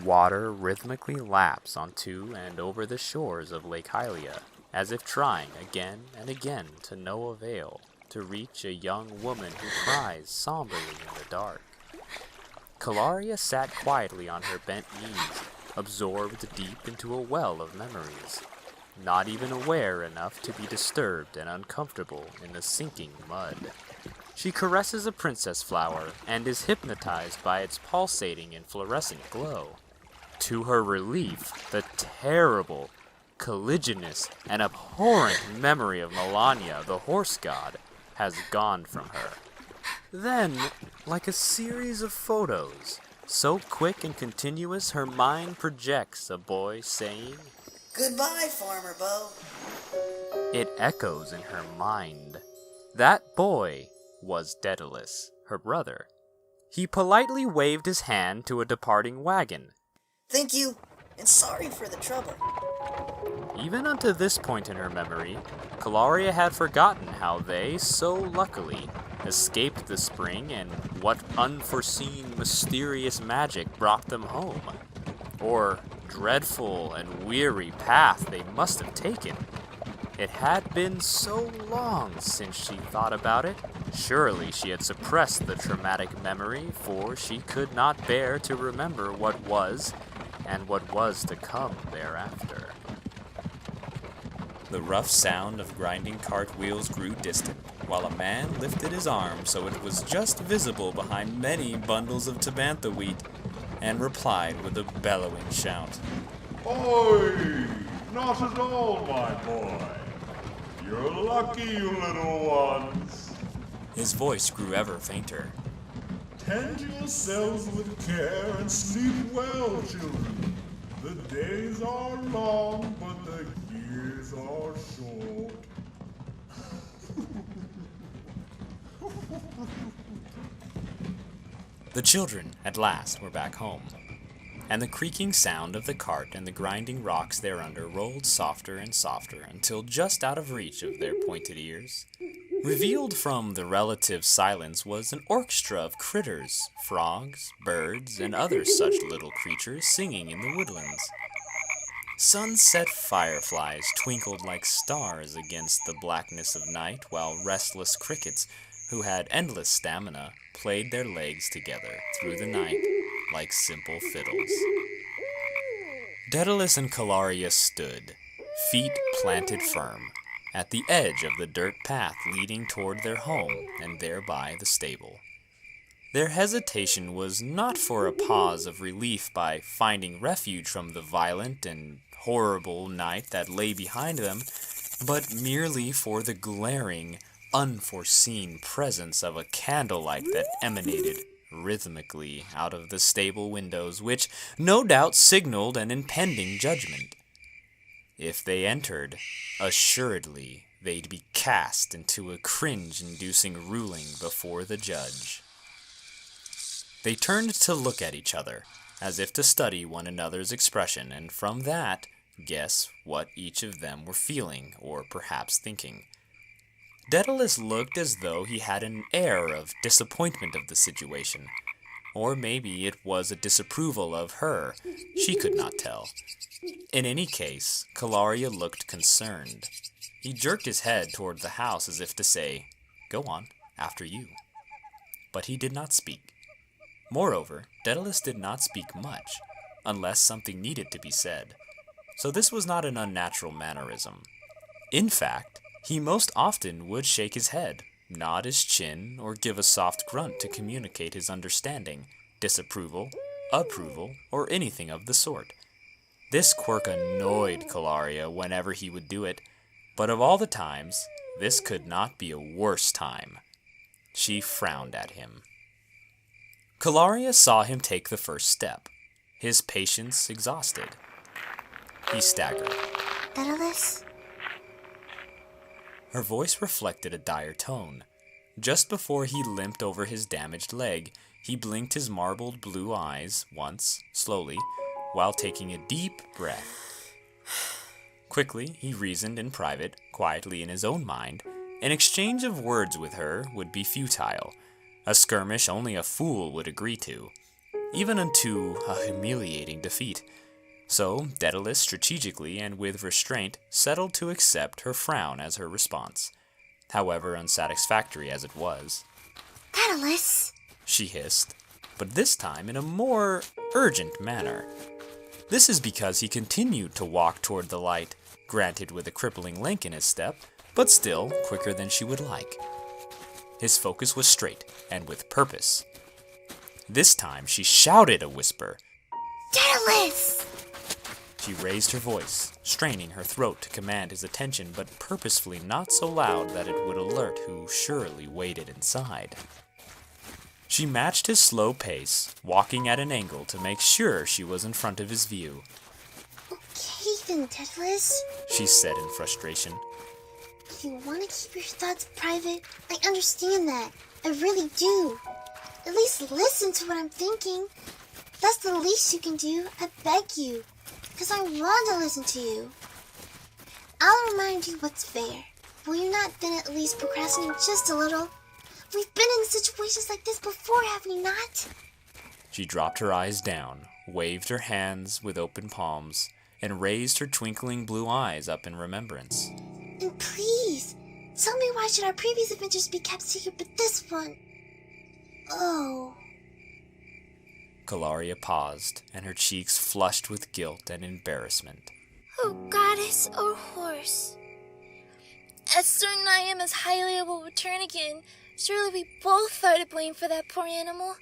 Water rhythmically laps onto and over the shores of Lake Hylia, as if trying again and again to no avail to reach a young woman who cries somberly in the dark. Kilaria sat quietly on her bent knees, absorbed deep into a well of memories, not even aware enough to be disturbed and uncomfortable in the sinking mud. She caresses a princess flower and is hypnotized by its pulsating and fluorescent glow. To her relief, the terrible, caliginous, and abhorrent memory of Melania, the horse god, has gone from her. Then, like a series of photos, so quick and continuous her mind projects a boy saying, "Goodbye, Farmer Beau." It echoes in her mind. That boy was Daedalus, her brother. He politely waved his hand to a departing wagon. "Thank you, and sorry for the trouble." Even unto this point in her memory, Kilaria had forgotten how they, so luckily, escaped the spring and what unforeseen mysterious magic brought them home, or dreadful and weary path they must have taken. It had been so long since she thought about it. Surely she had suppressed the traumatic memory, for she could not bear to remember what was and what was to come thereafter. The rough sound of grinding cart wheels grew distant, while a man lifted his arm so it was just visible behind many bundles of tabantha wheat, and replied with a bellowing shout. "Oi! Not at all, my boy. You're lucky, you little ones. His voice grew ever fainter. Tend yourselves with care and sleep well, children. The days are long, but the years are short." The children, at last, were back home, and the creaking sound of the cart and the grinding rocks thereunder rolled softer and softer until just out of reach of their pointed ears. Revealed from the relative silence was an orchestra of critters, frogs, birds, and other such little creatures singing in the woodlands. Sunset fireflies twinkled like stars against the blackness of night, while restless crickets, who had endless stamina, played their legs together through the night like simple fiddles. Daedalus and Kilaria stood, feet planted firm, at the edge of the dirt path leading toward their home and thereby the stable. Their hesitation was not for a pause of relief by finding refuge from the violent and horrible night that lay behind them, but merely for the glaring, unforeseen presence of a candlelight that emanated rhythmically out of the stable windows, which no doubt signaled an impending judgment. If they entered, assuredly they'd be cast into a cringe-inducing ruling before the judge. They turned to look at each other, as if to study one another's expression, and from that, guess what each of them were feeling, or perhaps thinking. Daedalus looked as though he had an air of disappointment of the situation, or maybe it was a disapproval of her. She could not tell. In any case, Kilaria looked concerned. He jerked his head toward the house as if to say, "Go on, after you." But he did not speak. Moreover, Daedalus did not speak much, unless something needed to be said. So this was not an unnatural mannerism. In fact, he most often would shake his head, nod his chin, or give a soft grunt to communicate his understanding, disapproval, approval, or anything of the sort. This quirk annoyed Kilaria whenever he would do it, but of all the times, this could not be a worse time. She frowned at him. Kilaria saw him take the first step, his patience exhausted. He staggered. Daedalus? Her voice reflected a dire tone. Just before he limped over his damaged leg, he blinked his marbled blue eyes once, slowly, while taking a deep breath. Quickly, he reasoned in private, quietly in his own mind. An exchange of words with her would be futile. A skirmish only a fool would agree to. even unto a humiliating defeat. So Daedalus strategically and with restraint settled to accept her frown as her response, however unsatisfactory as it was. Daedalus! She hissed, but this time in a more urgent manner. This is because he continued to walk toward the light, granted with a crippling link in his step, but still quicker than she would like. His focus was straight and with purpose. This time she shouted a whisper. Daedalus! She raised her voice, straining her throat to command his attention, but purposefully not so loud that it would alert who surely waited inside. She matched his slow pace, walking at an angle to make sure she was in front of his view. Okay then, Daedalus. She said in frustration. If you want to keep your thoughts private, I understand that. I really do. At least listen to what I'm thinking. That's the least you can do, I beg you. Because I want to listen to you. I'll remind you what's fair. Will you not then at least procrastinate just a little? We've been in situations like this before, have we not? She dropped her eyes down, waved her hands with open palms, and raised her twinkling blue eyes up in remembrance. And please, tell me why should our previous adventures be kept secret but this one? Oh. Kilaria paused, and her cheeks flushed with guilt and embarrassment. Oh, goddess or horse. As certain I am as Hylian will return again, surely we both are to blame for that poor animal.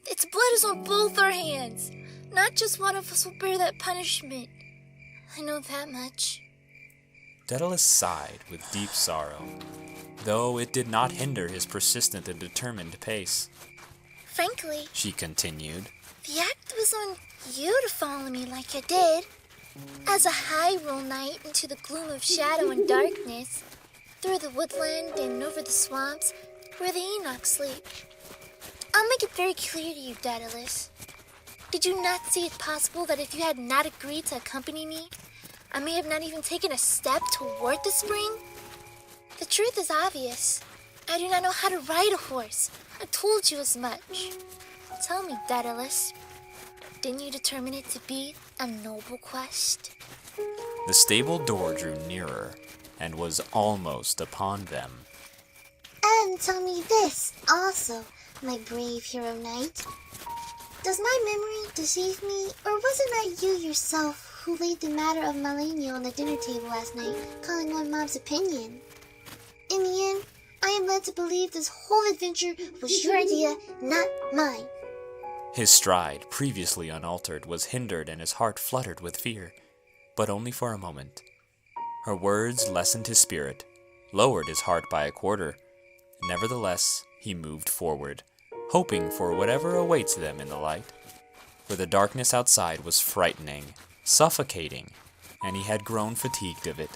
Its blood is on both our hands. Not just one of us will bear that punishment. I know that much. Daedalus sighed with deep sorrow, though it did not hinder his persistent and determined pace. Frankly, She continued, the act was on you to follow me like you did. As a Hyrule knight into the gloom of shadow and darkness, through the woodland and over the swamps where the Enoch sleep. I'll make it very clear to you, Daedalus. Did you not see it possible that if you had not agreed to accompany me, I may have not even taken a step toward the spring? The truth is obvious. I do not know how to ride a horse. I told you as much. Tell me, Daedalus, didn't you determine it to be a noble quest? The stable door drew nearer, and was almost upon them. And tell me this also, my brave hero knight. Does my memory deceive me, or was it not you yourself who laid the matter of Malenia on the dinner table last night, calling one mom's opinion? In the end, I am led to believe this whole adventure was your idea, not mine. His stride, previously unaltered, was hindered and his heart fluttered with fear, but only for a moment. Her words lessened his spirit, lowered his heart by a quarter. Nevertheless, he moved forward, hoping for whatever awaits them in the light. For the darkness outside was frightening, suffocating, and he had grown fatigued of it.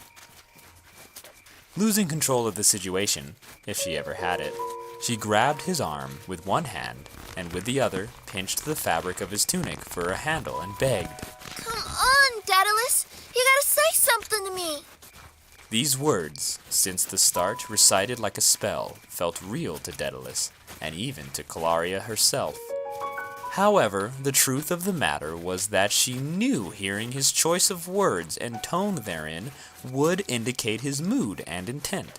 Losing control of the situation, if she ever had it, she grabbed his arm with one hand and with the other pinched the fabric of his tunic for a handle and begged, Come on, Daedalus! You gotta say something to me! These words, since the start recited like a spell, felt real to Daedalus, and even to Kilaria herself. However, the truth of the matter was that she knew hearing his choice of words and tone therein would indicate his mood and intent.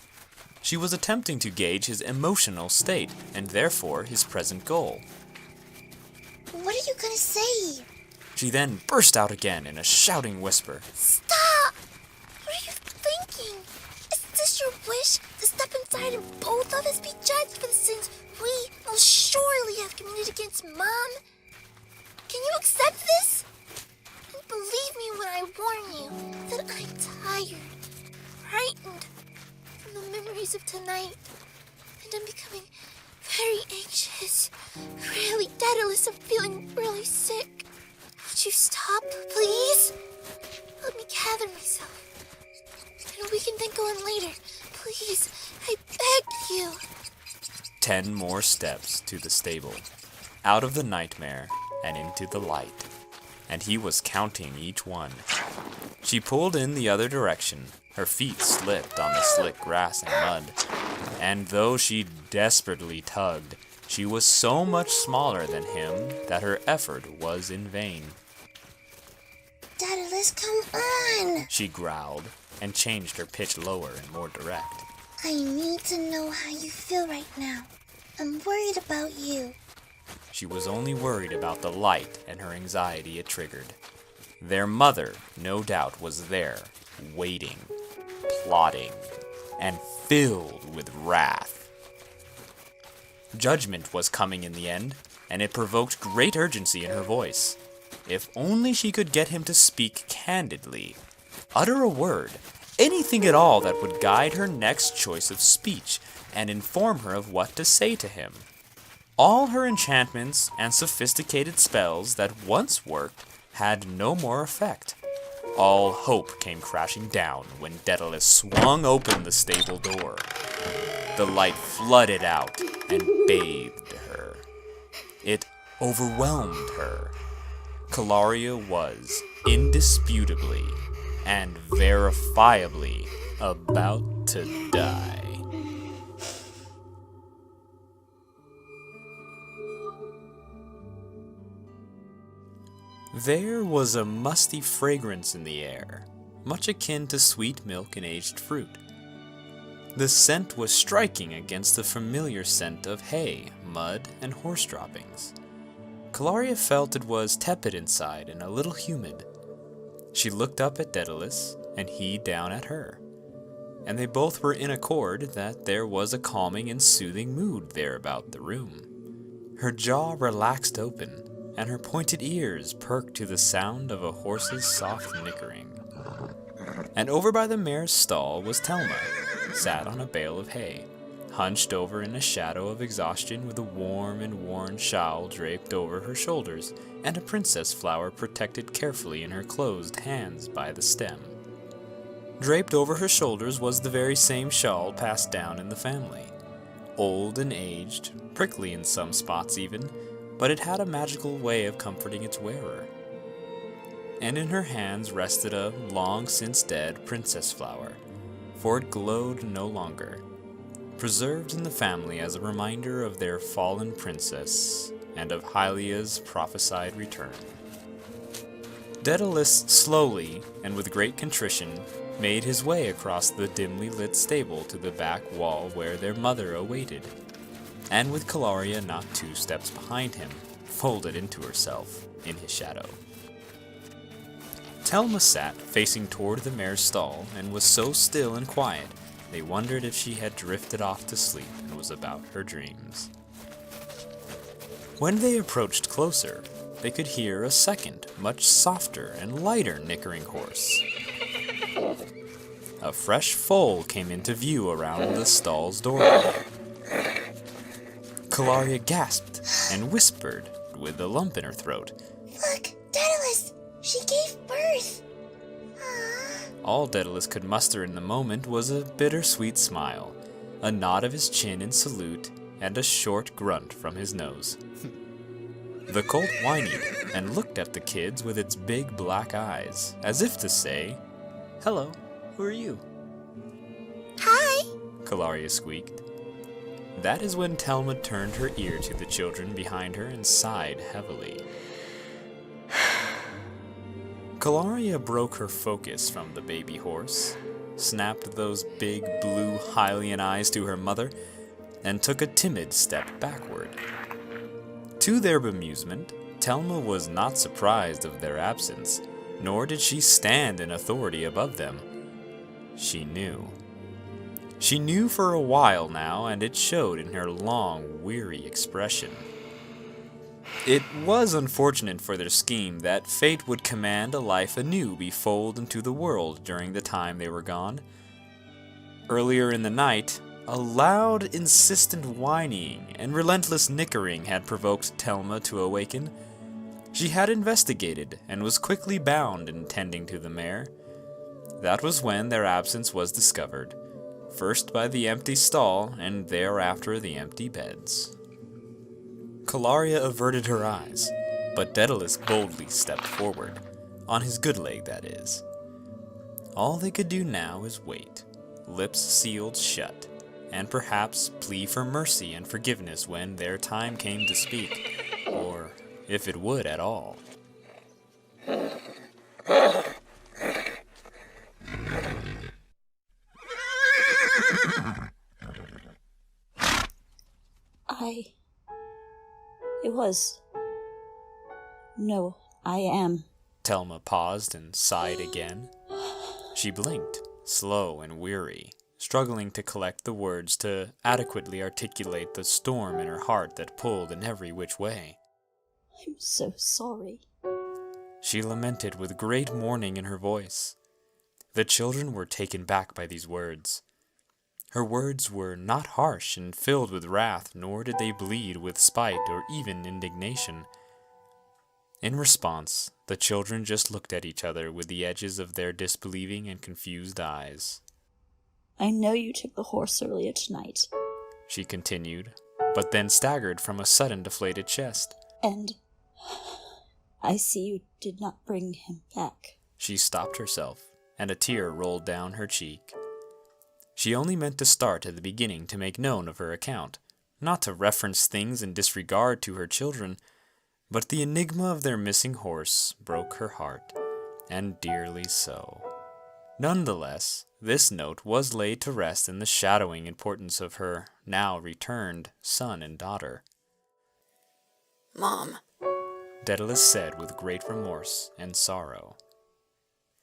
She was attempting to gauge his emotional state, and therefore his present goal. What are you gonna say? She then burst out again in a shouting whisper. Stop! What are you thinking? Is this your wish to step inside and both of us be judged for the sins we most surely have committed against Mom? Can you accept this? And believe me when I warn you that I'm tired, frightened from the memories of tonight, and I'm becoming very anxious. Really, Daedalus, I'm feeling really sick. Would you stop, please? Let me gather myself. And we can then go in later. Please, I beg you. 10 more steps to the stable, out of the nightmare and into the light, and he was counting each one. She pulled in the other direction. Her feet slipped on the slick grass and mud, and though she desperately tugged, she she was so much smaller than him that her effort was in vain. Daedalus, come on! She growled and changed her pitch lower and more direct. I need to know how you feel right now. I'm worried about you. She was only worried about the light and her anxiety it triggered. Their mother, no doubt, was there, waiting, plotting, and filled with wrath. Judgment was coming in the end, and it provoked great urgency in her voice. If only she could get him to speak candidly, utter a word, anything at all that would guide her next choice of speech and inform her of what to say to him. All her enchantments and sophisticated spells that once worked had no more effect. All hope came crashing down when Daedalus swung open the stable door. The light flooded out and bathed her. It overwhelmed her. Kilaria was indisputably and verifiably about to die. There was a musty fragrance in the air, much akin to sweet milk and aged fruit. The scent was striking against the familiar scent of hay, mud, and horse droppings. Kilaria felt it was tepid inside and a little humid. She looked up at Daedalus, and he down at her, and they both were in accord that there was a calming and soothing mood there about the room. Her jaw relaxed open, and her pointed ears perked to the sound of a horse's soft nickering. And over by the mare's stall was Telma, sat on a bale of hay, hunched over in a shadow of exhaustion with a warm and worn shawl draped over her shoulders and a princess flower protected carefully in her closed hands by the stem. Draped over her shoulders was the very same shawl passed down in the family. Old and aged, prickly in some spots even, but it had a magical way of comforting its wearer. And in her hands rested a long-since-dead princess flower, for it glowed no longer, preserved in the family as a reminder of their fallen princess and of Hylia's prophesied return. Daedalus slowly, and with great contrition, made his way across the dimly lit stable to the back wall where their mother awaited, and with Kilaria not 2 steps behind him, folded into herself in his shadow. Telma sat facing toward the mare's stall and was so still and quiet they wondered if she had drifted off to sleep and was about her dreams. When they approached closer, they could hear a second, much softer and lighter nickering horse. A fresh foal came into view around the stall's doorway. Kilaria gasped and whispered with a lump in her throat. Look, Daedalus! She gave birth! All Daedalus could muster in the moment was a bittersweet smile, a nod of his chin in salute, and a short grunt from his nose. The colt whinnied and looked at the kids with its big black eyes, as if to say, "Hello, who are you?" Hi! Kilaria squeaked. That is when Telma turned her ear to the children behind her and sighed heavily. Kilaria broke her focus from the baby horse, snapped those big blue Hylian eyes to her mother, and took a timid step backward. To their bemusement, Telma was not surprised of their absence, nor did she stand in authority above them. She knew. She knew for a while now, and it showed in her long, weary expression. It was unfortunate for their scheme that fate would command a life anew be folded into the world during the time they were gone. Earlier in the night, a loud, insistent whinnying and relentless nickering had provoked Telma to awaken. She had investigated and was quickly bound in tending to the mare. That was when their absence was discovered, first by the empty stall and thereafter the empty beds. Kilaria averted her eyes, but Daedalus boldly stepped forward, on his good leg that is. All they could do now is wait, lips sealed shut, and perhaps plea for mercy and forgiveness when their time came to speak, or if it would at all. I am. Telma paused and sighed again. She blinked, slow and weary, struggling to collect the words to adequately articulate the storm in her heart that pulled in every which way. I'm so sorry. She lamented with great mourning in her voice. The children were taken back by these words. Her words were not harsh and filled with wrath, nor did they bleed with spite or even indignation. In response, the children just looked at each other with the edges of their disbelieving and confused eyes. I know you took the horse earlier tonight. She continued, but then staggered from a sudden deflated chest. And I see you did not bring him back. She stopped herself, and a tear rolled down her cheek. She only meant to start at the beginning to make known of her account, not to reference things in disregard to her children, but the enigma of their missing horse broke her heart, and dearly so. Nonetheless, this note was laid to rest in the shadowing importance of her now returned son and daughter. Mom, Daedalus said with great remorse and sorrow.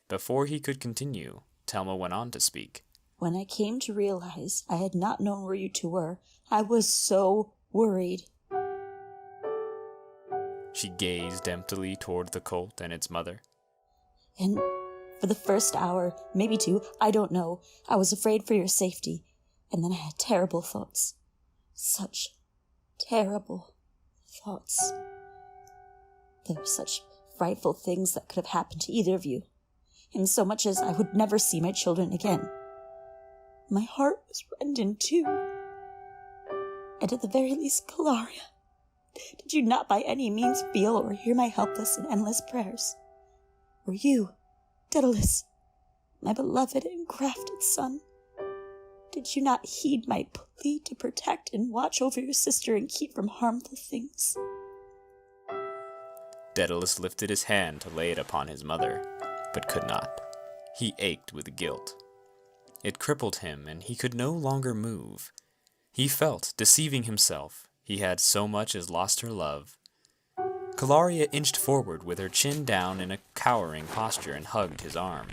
Before he could continue, Telma went on to speak. When I came to realize I had not known where you two were, I was so worried. She gazed emptily toward the colt and its mother. And for the first hour, maybe two, I don't know, I was afraid for your safety. And then I had terrible thoughts. Such terrible thoughts. There were such frightful things that could have happened to either of you. And so much as I would never see my children again. My heart was rent in two. And at the very least, Kilaria, did you not by any means feel or hear my helpless and endless prayers? Or you, Daedalus, my beloved and grafted son, did you not heed my plea to protect and watch over your sister and keep from harmful things? Daedalus lifted his hand to lay it upon his mother, but could not. He ached with guilt. It crippled him, and he could no longer move. He felt, deceiving himself, he had so much as lost her love. Kilaria inched forward with her chin down in a cowering posture and hugged his arm.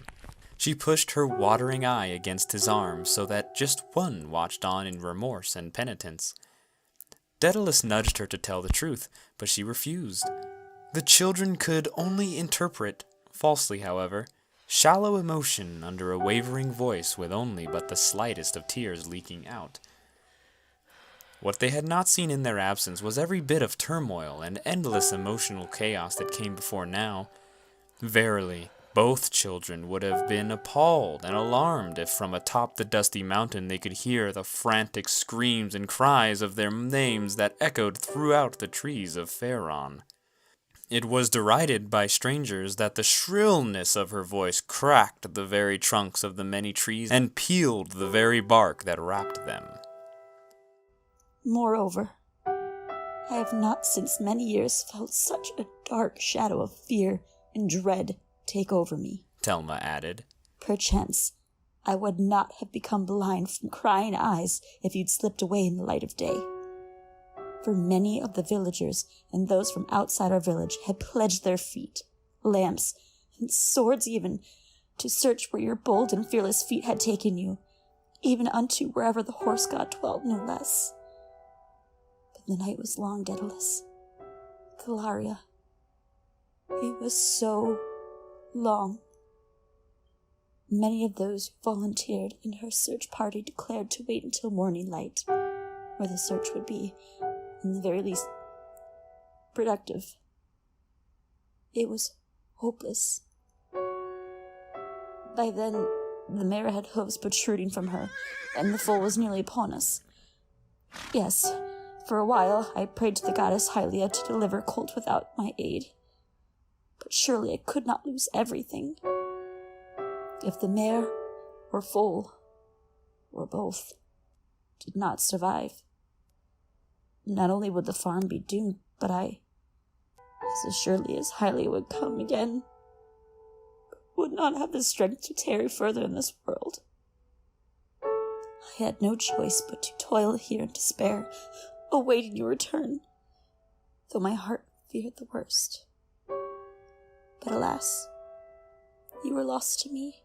She pushed her watering eye against his arm so that just one watched on in remorse and penitence. Daedalus nudged her to tell the truth, but she refused. The children could only interpret, falsely however, shallow emotion under a wavering voice with only but the slightest of tears leaking out. What they had not seen in their absence was every bit of turmoil and endless emotional chaos that came before now. Verily, both children would have been appalled and alarmed if from atop the dusty mountain they could hear the frantic screams and cries of their names that echoed throughout the trees of Faron. It was derided by strangers that the shrillness of her voice cracked the very trunks of the many trees and peeled the very bark that wrapped them. Moreover, I have not since many years felt such a dark shadow of fear and dread take over me, Telma added. Perchance, I would not have become blind from crying eyes if you'd slipped away in the light of day. For many of the villagers and those from outside our village had pledged their feet, lamps, and swords even, to search where your bold and fearless feet had taken you, even unto wherever the horse god dwelt, no less. But the night was long, Daedalus. Kilaria. It was so long. Many of those who volunteered in her search party declared to wait until morning light, where the search would be, in the very least, productive. It was hopeless. By then, the mare had hooves protruding from her, and the foal was nearly upon us. Yes, for a while I prayed to the goddess Hylian to deliver colt without my aid. But surely I could not lose everything. If the mare or foal, or both, did not survive, not only would the farm be doomed, but I, as surely as Hylian would come again, would not have the strength to tarry further in this world. I had no choice but to toil here in despair, awaiting your return, though my heart feared the worst. But alas, you were lost to me,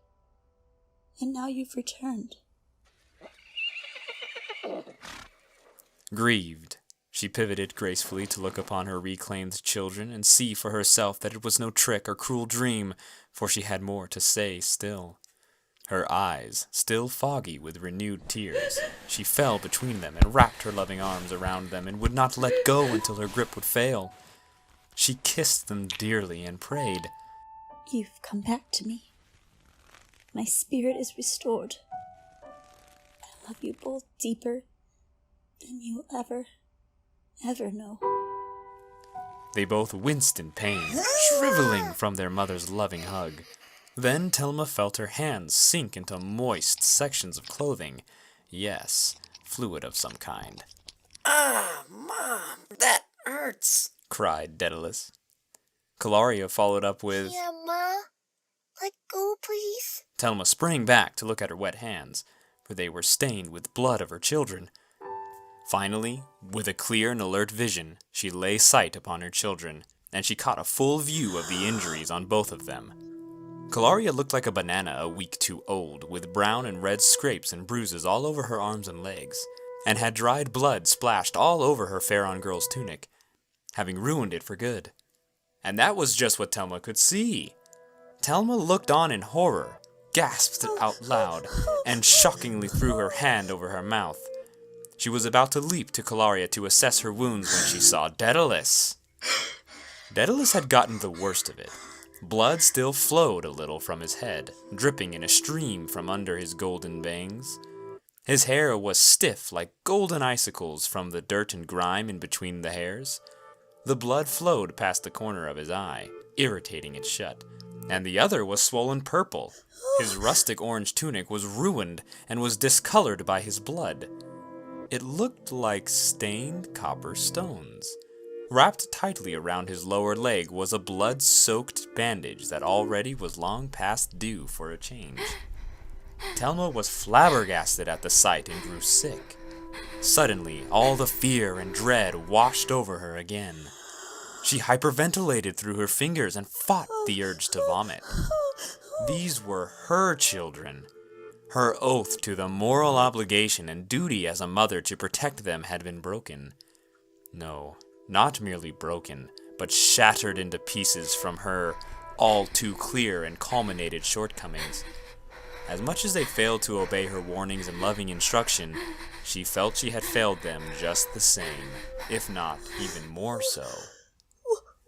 and now you've returned. Grieved, she pivoted gracefully to look upon her reclaimed children and see for herself that it was no trick or cruel dream, for she had more to say still. Her eyes, still foggy with renewed tears, she fell between them and wrapped her loving arms around them and would not let go until her grip would fail. She kissed them dearly and prayed, You've come back to me. My spirit is restored. I love you both deeper than you will ever know. They both winced in pain, shriveling from their mother's loving hug. Then Telma felt her hands sink into moist sections of clothing. Yes, fluid of some kind. Ah, Mom, that hurts, cried Daedalus. Kilaria followed up with, Yeah, Ma? Let go, please. Telma sprang back to look at her wet hands, for they were stained with blood of her children. Finally, with a clear and alert vision, she lay sight upon her children, and she caught a full view of the injuries on both of them. Kilaria looked like a banana a week too old, with brown and red scrapes and bruises all over her arms and legs, and had dried blood splashed all over her Faron girl's tunic, having ruined it for good. And that was just what Telma could see. Telma looked on in horror, gasped out loud, and shockingly threw her hand over her mouth. She was about to leap to Kilaria to assess her wounds when she saw Daedalus. Daedalus had gotten the worst of it. Blood still flowed a little from his head, dripping in a stream from under his golden bangs. His hair was stiff like golden icicles from the dirt and grime in between the hairs. The blood flowed past the corner of his eye, irritating it shut, and the other was swollen purple. His rustic orange tunic was ruined and was discolored by his blood. It looked like stained copper stones. Wrapped tightly around his lower leg was a blood-soaked bandage that already was long past due for a change. Telma was flabbergasted at the sight and grew sick. Suddenly, all the fear and dread washed over her again. She hyperventilated through her fingers and fought the urge to vomit. These were her children. Her oath to the moral obligation and duty as a mother to protect them had been broken. No, not merely broken, but shattered into pieces from her all too clear and culminated shortcomings. As much as they failed to obey her warnings and loving instruction, she felt she had failed them just the same, if not even more so.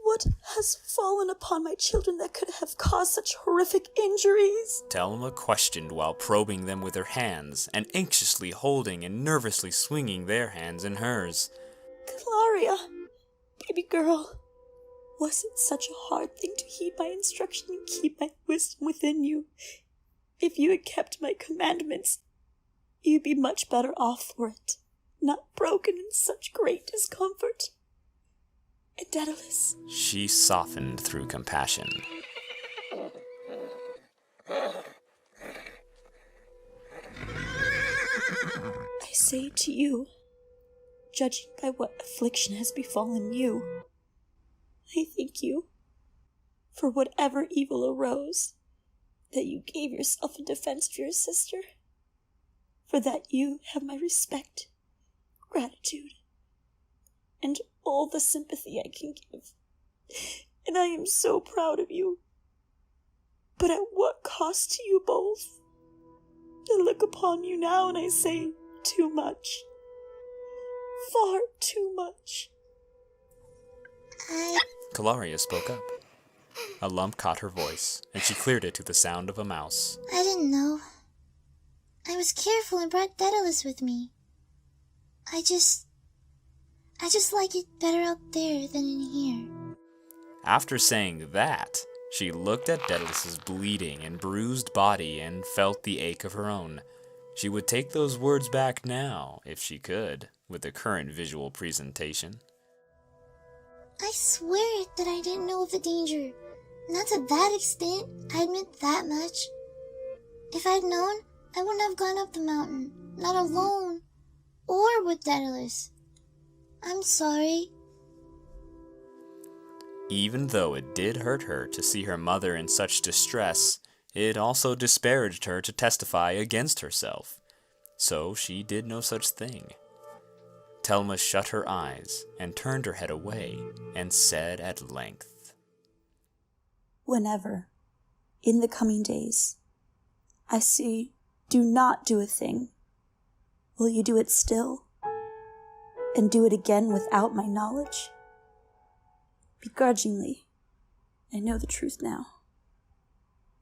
What has fallen upon my children that could have caused such horrific injuries? Telma questioned while probing them with her hands, and anxiously holding and nervously swinging their hands in hers. Kilaria, baby girl, was it such a hard thing to heed my instruction and keep my wisdom within you? If you had kept my commandments, you'd be much better off for it, not broken in such great discomfort. And Daedalus, She softened through compassion. I say to you, judging by what affliction has befallen you, I thank you for whatever evil arose, that you gave yourself in defense of your sister. For that you have my respect, gratitude, and all the sympathy I can give. And I am so proud of you. But at what cost to you both? I look upon you now and I say, too much. Far too much. Kilaria spoke up. A lump caught her voice, and she cleared it to the sound of a mouse. I didn't know. I was careful and brought Daedalus with me. I just like it better out there than in here. After saying that, she looked at Daedalus's bleeding and bruised body and felt the ache of her own. She would take those words back now, if she could, with the current visual presentation. I swear that I didn't know of the danger. Not to that extent, I admit that much. If I'd known, I wouldn't have gone up the mountain, not alone, or with Daedalus. I'm sorry. Even though it did hurt her to see her mother in such distress, it also disparaged her to testify against herself. So she did no such thing. Telma shut her eyes and turned her head away and said at length, Whenever, in the coming days, I say, do not do a thing, will you do it still? And do it again without my knowledge? Begrudgingly, I know the truth now.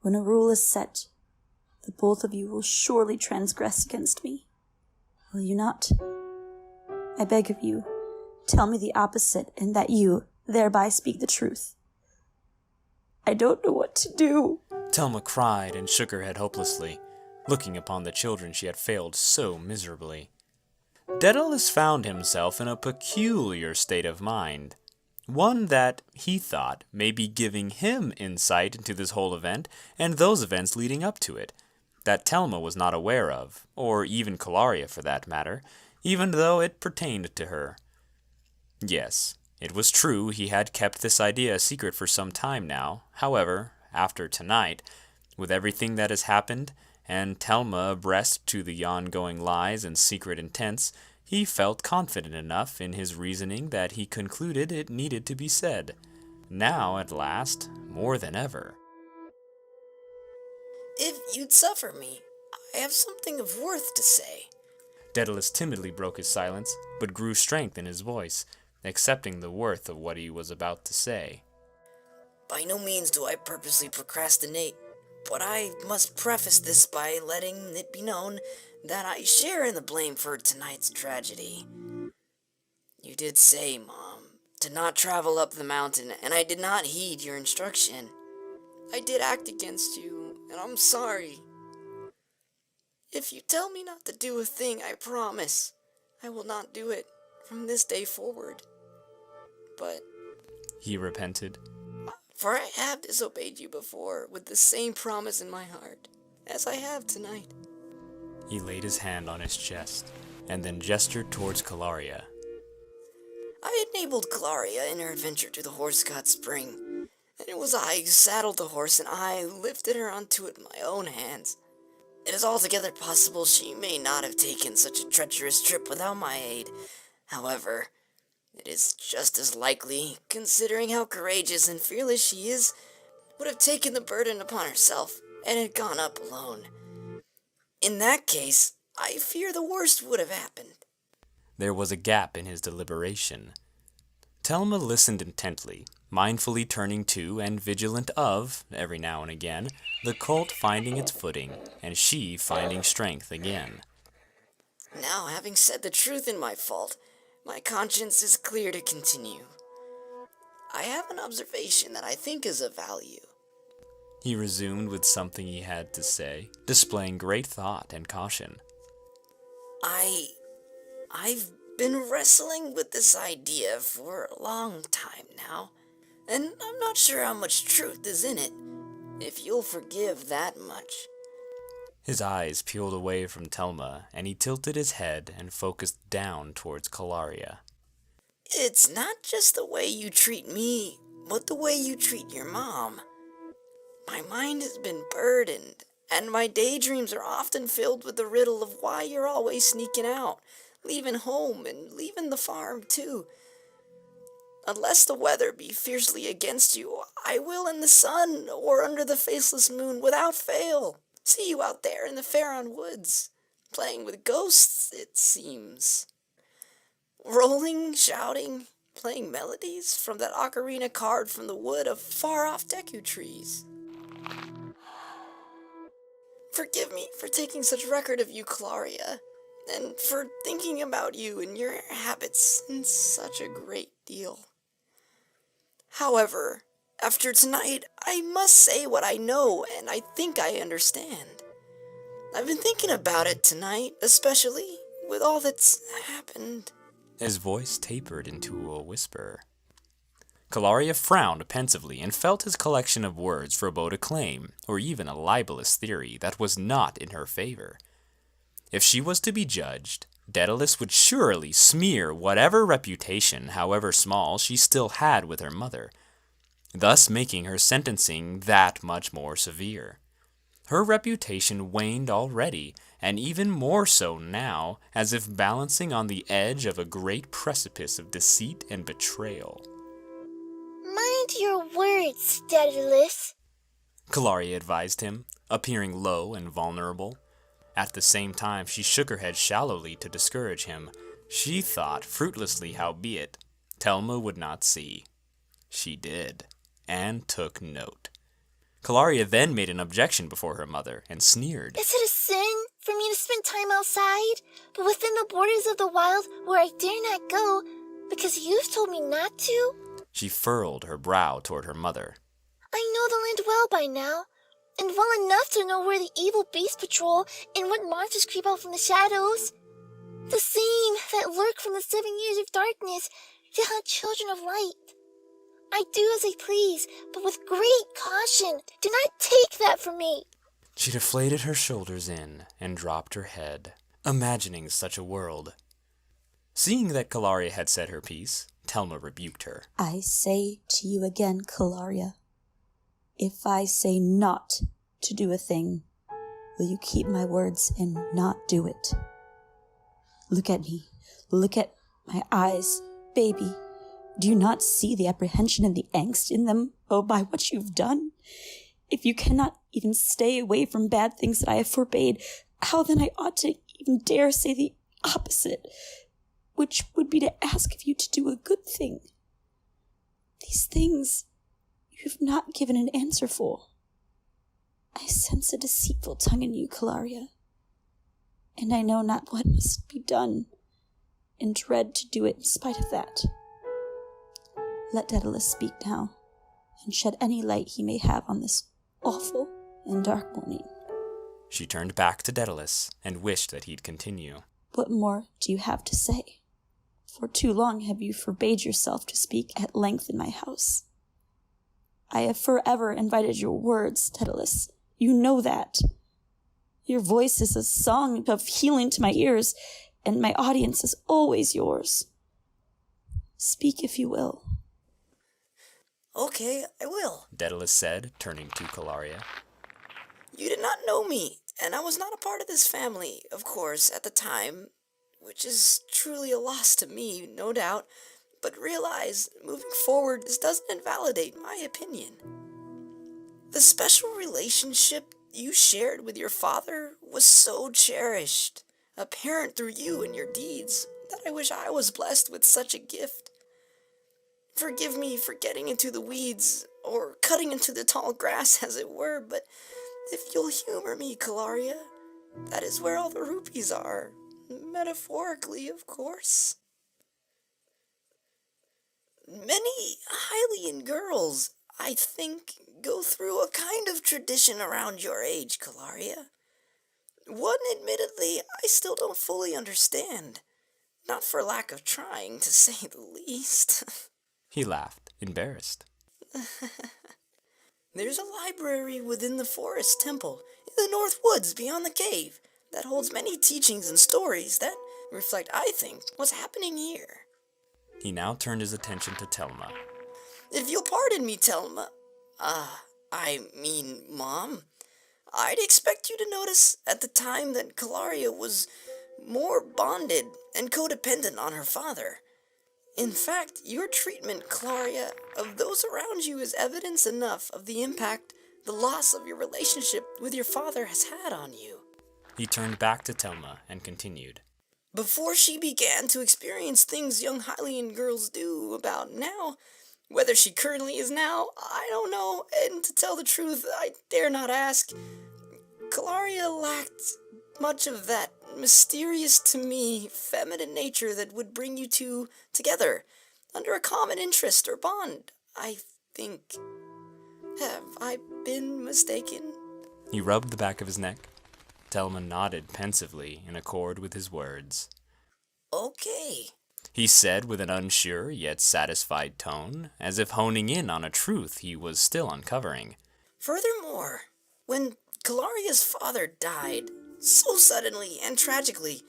When a rule is set, the both of you will surely transgress against me. Will you not? I beg of you, tell me the opposite, and that you thereby speak the truth. I don't know what to do. Telma cried and shook her head hopelessly, looking upon the children she had failed so miserably. Daedalus found himself in a peculiar state of mind, one that, he thought, may be giving him insight into this whole event and those events leading up to it, that Telma was not aware of, or even Kilaria for that matter, even though it pertained to her. Yes, it was true he had kept this idea a secret for some time now. However, after tonight, with everything that has happened, and Telma abreast to the ongoing lies and secret intents, he felt confident enough in his reasoning that he concluded it needed to be said. Now, at last, more than ever. If you'd suffer me, I have something of worth to say. Daedalus timidly broke his silence, but grew strength in his voice, accepting the worth of what he was about to say. By no means do I purposely procrastinate, but I must preface this by letting it be known that I share in the blame for tonight's tragedy. You did say, Mom, to not travel up the mountain, and I did not heed your instruction. I did act against you, and I'm sorry. If you tell me not to do a thing, I promise I will not do it from this day forward. But He repented. for I have disobeyed you before with the same promise in my heart as I have tonight. He laid his hand on his chest, and then gestured towards Kilaria. I enabled Kilaria in her adventure to the Horse-God Spring, and it was I who saddled the horse and I who lifted her onto it in my own hands. It is altogether possible she may not have taken such a treacherous trip without my aid. However, it is just as likely, considering how courageous and fearless she is, would have taken the burden upon herself and had gone up alone. In that case, I fear the worst would have happened. There was a gap in his deliberation. Telma listened intently, mindfully turning to and vigilant of, every now and again, the cult finding its footing, and she finding strength again. Now, having said the truth in my fault, my conscience is clear to continue. I have an observation that I think is of value. He resumed with something he had to say, displaying great thought and caution. I've been wrestling with this idea for a long time now, and I'm not sure how much truth is in it, if you'll forgive that much. His eyes peeled away from Telma, and he tilted his head and focused down towards Kilaria. It's not just the way you treat me, but the way you treat your mom. My mind has been burdened, and my daydreams are often filled with the riddle of why you're always sneaking out, leaving home and leaving the farm too. Unless the weather be fiercely against you, I will in the sun or under the faceless moon without fail see you out there in the Farore woods, playing with ghosts, it seems. Rolling, shouting, playing melodies from that ocarina carved from the wood of far-off Deku trees. Forgive me for taking such record of you, Kilaria, and for thinking about you and your habits in such a great deal. However, after tonight, I must say what I know and I think I understand. I've been thinking about it tonight, especially with all that's happened. His voice tapered into a whisper. Kilaria frowned pensively and felt his collection of words forebode a claim, or even a libelous theory, that was not in her favor. If she was to be judged, Daedalus would surely smear whatever reputation, however small, she still had with her mother, thus making her sentencing that much more severe. Her reputation waned already, and even more so now, as if balancing on the edge of a great precipice of deceit and betrayal. Mind your words, Daedalus, Kilaria advised him, appearing low and vulnerable. At the same time, she shook her head shallowly to discourage him. She thought, fruitlessly howbeit, Telma would not see. She did, and took note. Kilaria then made an objection before her mother, and sneered. Is it a sin for me to spend time outside, but within the borders of the wild where I dare not go, because you've told me not to? She furrowed her brow toward her mother. I know the land well by now, and well enough to know where the evil beasts patrol and what monsters creep out from the shadows. The same that lurk from the 7 years of darkness to hunt children of light. I do as I please, but with great caution. Do not take that from me. She deflated her shoulders in and dropped her head, imagining such a world. Seeing that Kilaria had said her piece, Telma rebuked her. I say to you again, Kilaria, if I say not to do a thing, will you keep my words and not do it? Look at me. Look at my eyes, baby. Do you not see the apprehension and the angst in them, by what you've done? If you cannot even stay away from bad things that I have forbade, how then I ought to even dare say the opposite, which would be to ask of you to do a good thing. These things you've not given an answer for. I sense a deceitful tongue in you, Kilaria, and I know not what must be done, and dread to do it in spite of that. Let Daedalus speak now, and shed any light he may have on this awful and dark morning. She turned back to Daedalus and wished that he'd continue. What more do you have to say? For too long have you forbade yourself to speak at length in my house. I have forever invited your words, Daedalus. You know that. Your voice is a song of healing to my ears, and my audience is always yours. Speak if you will. Okay, I will. Daedalus said, turning to Kilaria. You did not know me, and I was not a part of this family, of course, at the time, which is truly a loss to me, no doubt, but realize, moving forward, this doesn't invalidate my opinion. The special relationship you shared with your father was so cherished, apparent through you and your deeds, that I wish I was blessed with such a gift. Forgive me for getting into the weeds, or cutting into the tall grass, as it were, but if you'll humor me, Kilaria, that is where all the rupees are. Metaphorically, of course. Many Hylian girls, I think, go through a kind of tradition around your age, Kilaria. One, admittedly, I still don't fully understand. Not for lack of trying, to say the least. He laughed, embarrassed. There's a library within the forest temple, in the north woods beyond the cave, that holds many teachings and stories that reflect, I think, what's happening here. He now turned his attention to Telma. If you'll pardon me, Telma, Mom, I'd expect you to notice at the time that Kilaria was more bonded and codependent on her father. In fact, your treatment, Kilaria, of those around you is evidence enough of the impact the loss of your relationship with your father has had on you. He turned back to Telma and continued. Before she began to experience things young Hylian girls do about now, whether she currently is now, I don't know, and to tell the truth, I dare not ask. Kilaria lacked much of that mysterious to me feminine nature that would bring you two together under a common interest or bond, I think. Have I been mistaken? He rubbed the back of his neck. Telma nodded pensively in accord with his words. Okay. He said with an unsure yet satisfied tone, as if honing in on a truth he was still uncovering. Furthermore, when Kilaria's father died, so suddenly and tragically,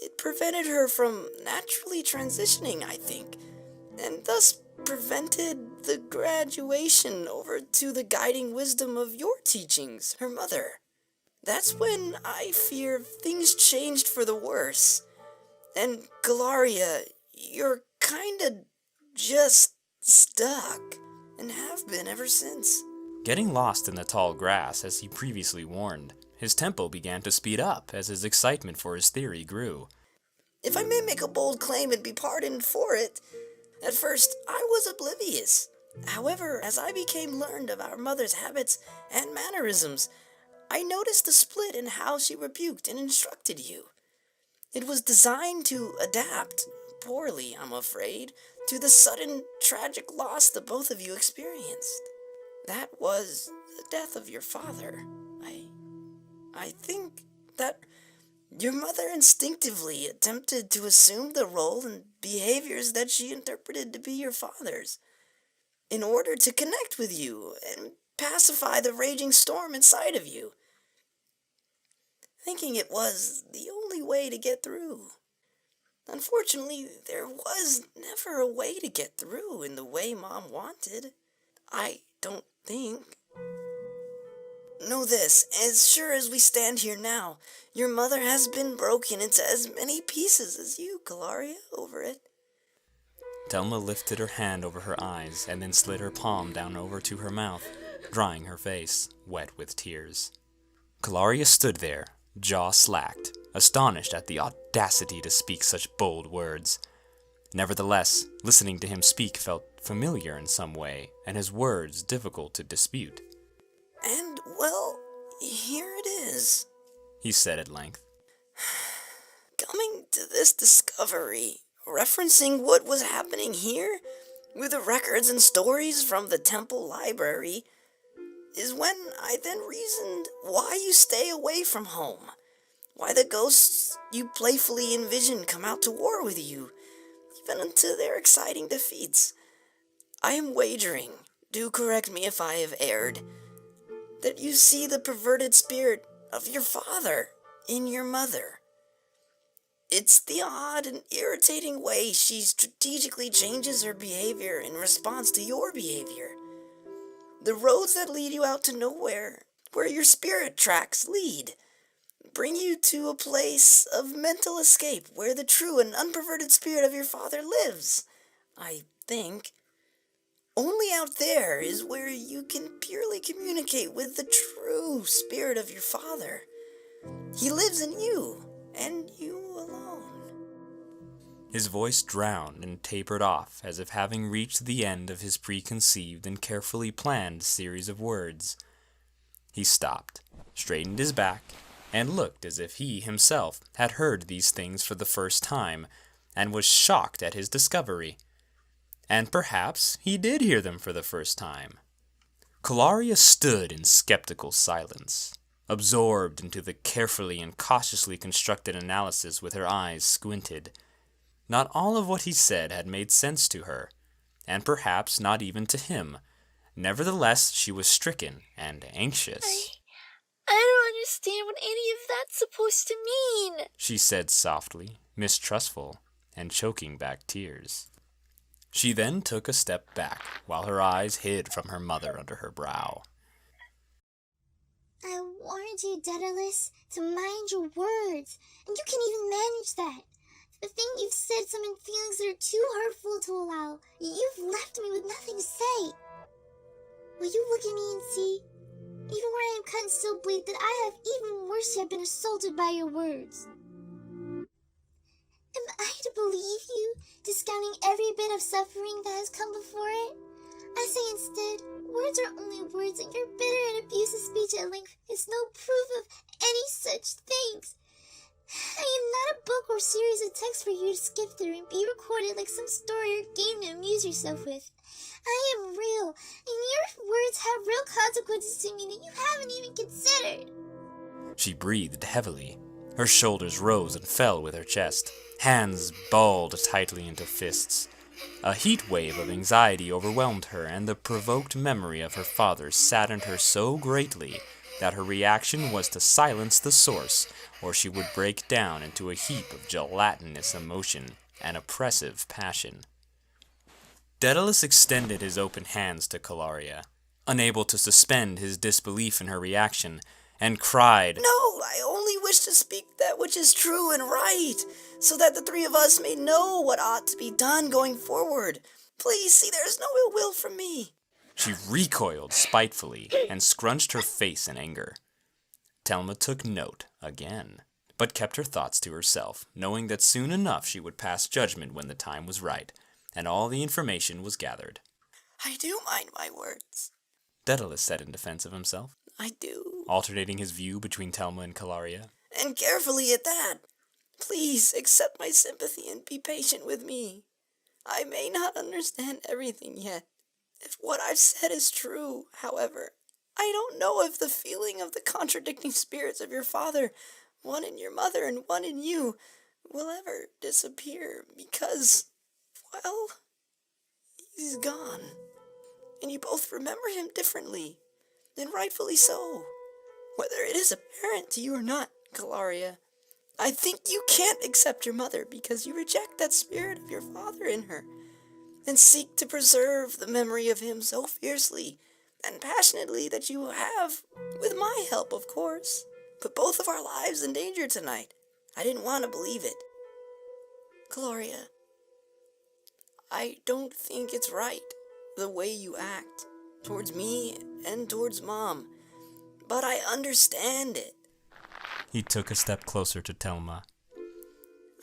it prevented her from naturally transitioning, I think, and thus prevented the graduation over to the guiding wisdom of your teachings, her mother. That's when I fear things changed for the worse. And Kilaria, you're kinda just stuck, and have been ever since. Getting lost in the tall grass as he previously warned, his tempo began to speed up as his excitement for his theory grew. If I may make a bold claim and be pardoned for it, at first I was oblivious. However, as I became learned of our mother's habits and mannerisms, I noticed a split in how she rebuked and instructed you. It was designed to adapt, poorly, I'm afraid, to the sudden, tragic loss that both of you experienced. That was the death of your father. I think that your mother instinctively attempted to assume the role and behaviors that she interpreted to be your father's, in order to connect with you and pacify the raging storm inside of you, thinking it was the only way to get through. Unfortunately, there was never a way to get through in the way Mom wanted. I don't think. Know this, as sure as we stand here now, your mother has been broken into as many pieces as you, Kilaria, over it. Telma lifted her hand over her eyes and then slid her palm down over to her mouth, drying her face, wet with tears. Kilaria stood there, jaw slacked, astonished at the audacity to speak such bold words. Nevertheless, listening to him speak felt familiar in some way, and his words difficult to dispute. And, well, here it is, he said at length. Coming to this discovery, referencing what was happening here, with the records and stories from the temple library, is when I then reasoned why you stay away from home, why the ghosts you playfully envision come out to war with you, even unto their exciting defeats. I am wagering, do correct me if I have erred, that you see the perverted spirit of your father in your mother. It's the odd and irritating way she strategically changes her behavior in response to your behavior. The roads that lead you out to nowhere, where your spirit tracks lead, bring you to a place of mental escape where the true and unperverted spirit of your father lives, I think. Only out there is where you can purely communicate with the true spirit of your father. He lives in you, and you alone. His voice drowned and tapered off as if having reached the end of his preconceived and carefully planned series of words. He stopped, straightened his back, and looked as if he himself had heard these things for the first time, and was shocked at his discovery. And perhaps he did hear them for the first time. Kilaria stood in skeptical silence, absorbed into the carefully and cautiously constructed analysis with her eyes squinted. Not all of what he said had made sense to her, and perhaps not even to him. Nevertheless, she was stricken and anxious. I don't understand what any of that's supposed to mean, she said softly, mistrustful, and choking back tears. She then took a step back, while her eyes hid from her mother under her brow. I warned you, Daedalus, to mind your words, and you can even manage that. The thing you've said summon feelings that are too hurtful to allow. You've left me with nothing to say. Will you look at me and see? Even where I am cut and still bleed, that I have even worse yet been assaulted by your words. Am I to believe you, discounting every bit of suffering that has come before it? I say instead, words are only words, and your bitter and abusive speech at length is no proof of any such things. I am not a book or series of texts for you to skip through and be recorded like some story or game to amuse yourself with. I am real, and your words have real consequences to me that you haven't even considered. She breathed heavily. Her shoulders rose and fell with her chest. Hands balled tightly into fists. A heat wave of anxiety overwhelmed her, and the provoked memory of her father saddened her so greatly that her reaction was to silence the source, or she would break down into a heap of gelatinous emotion and oppressive passion. Daedalus extended his open hands to Kilaria, unable to suspend his disbelief in her reaction, and cried, No, I only wish to speak that which is true and right, so that the three of us may know what ought to be done going forward. Please see there is no ill will from me. She recoiled spitefully and scrunched her face in anger. Telma took note again, but kept her thoughts to herself, knowing that soon enough she would pass judgment when the time was right, and all the information was gathered. I do mind my words. Daedalus said in defense of himself, I do. alternating his view between Telma and Kilaria. And carefully at that. Please accept my sympathy and be patient with me. I may not understand everything yet. If what I've said is true, however, I don't know if the feeling of the contradicting spirits of your father, one in your mother and one in you, will ever disappear because, well, he's gone. And you both remember him differently, and rightfully so. Whether it is apparent to you or not, Kilaria, I think you can't accept your mother because you reject that spirit of your father in her, and seek to preserve the memory of him so fiercely and passionately that you have, with my help, of course, put both of our lives in danger tonight. I didn't want to believe it. Kilaria, I don't think it's right, the way you act, towards me and towards Mom, but I understand it. He took a step closer to Telma.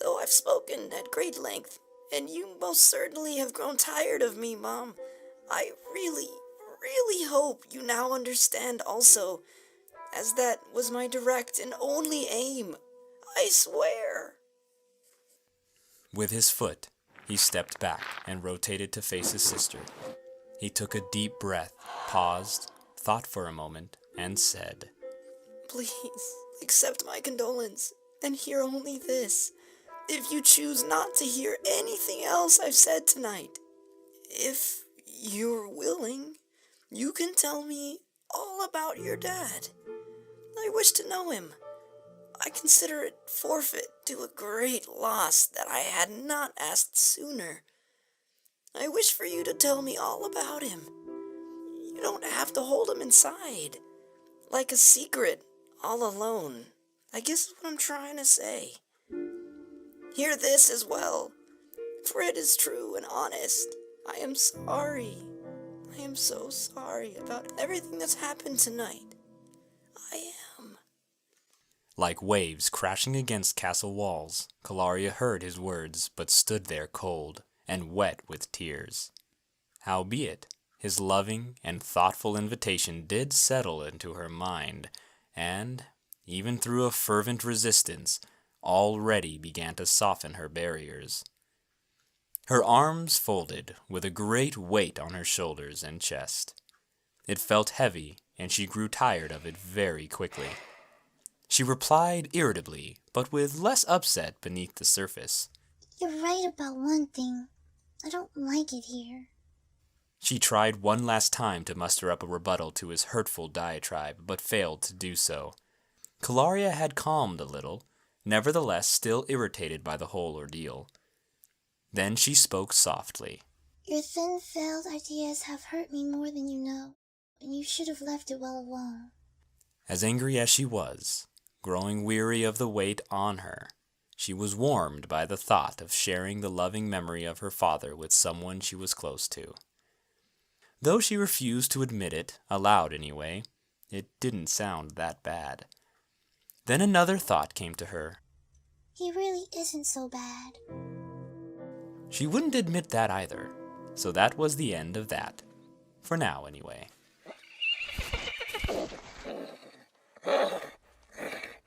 Though I've spoken at great length, and you most certainly have grown tired of me, Mom, I really hope you now understand also, as that was my direct and only aim. I swear. With his foot, he stepped back and rotated to face his sister. He took a deep breath, paused, thought for a moment, and said, Please, accept my condolence, and hear only this. If you choose not to hear anything else I've said tonight, if you're willing, you can tell me all about your dad. I wish to know him. I consider it forfeit to a great loss that I had not asked sooner. I wish for you to tell me all about him. You don't have to hold him inside, like a secret, all alone. I guess is what I'm trying to say. Hear this as well, for it is true and honest. I am sorry. I am so sorry about everything that's happened tonight. I am. Like waves crashing against castle walls, Kilaria heard his words, but stood there cold and wet with tears. Howbeit, his loving and thoughtful invitation did settle into her mind, and, even through a fervent resistance, already began to soften her barriers. Her arms folded, with a great weight on her shoulders and chest. It felt heavy, and she grew tired of it very quickly. She replied irritably, but with less upset beneath the surface. You're right about one thing. I don't like it here. She tried one last time to muster up a rebuttal to his hurtful diatribe, but failed to do so. Kilaria had calmed a little, nevertheless still irritated by the whole ordeal. Then she spoke softly. Your thin-veiled ideas have hurt me more than you know, and you should have left it well alone. As angry as she was, growing weary of the weight on her, she was warmed by the thought of sharing the loving memory of her father with someone she was close to. Though she refused to admit it, aloud anyway, it didn't sound that bad. Then another thought came to her. He really isn't so bad. She wouldn't admit that either, so that was the end of that. For now, anyway.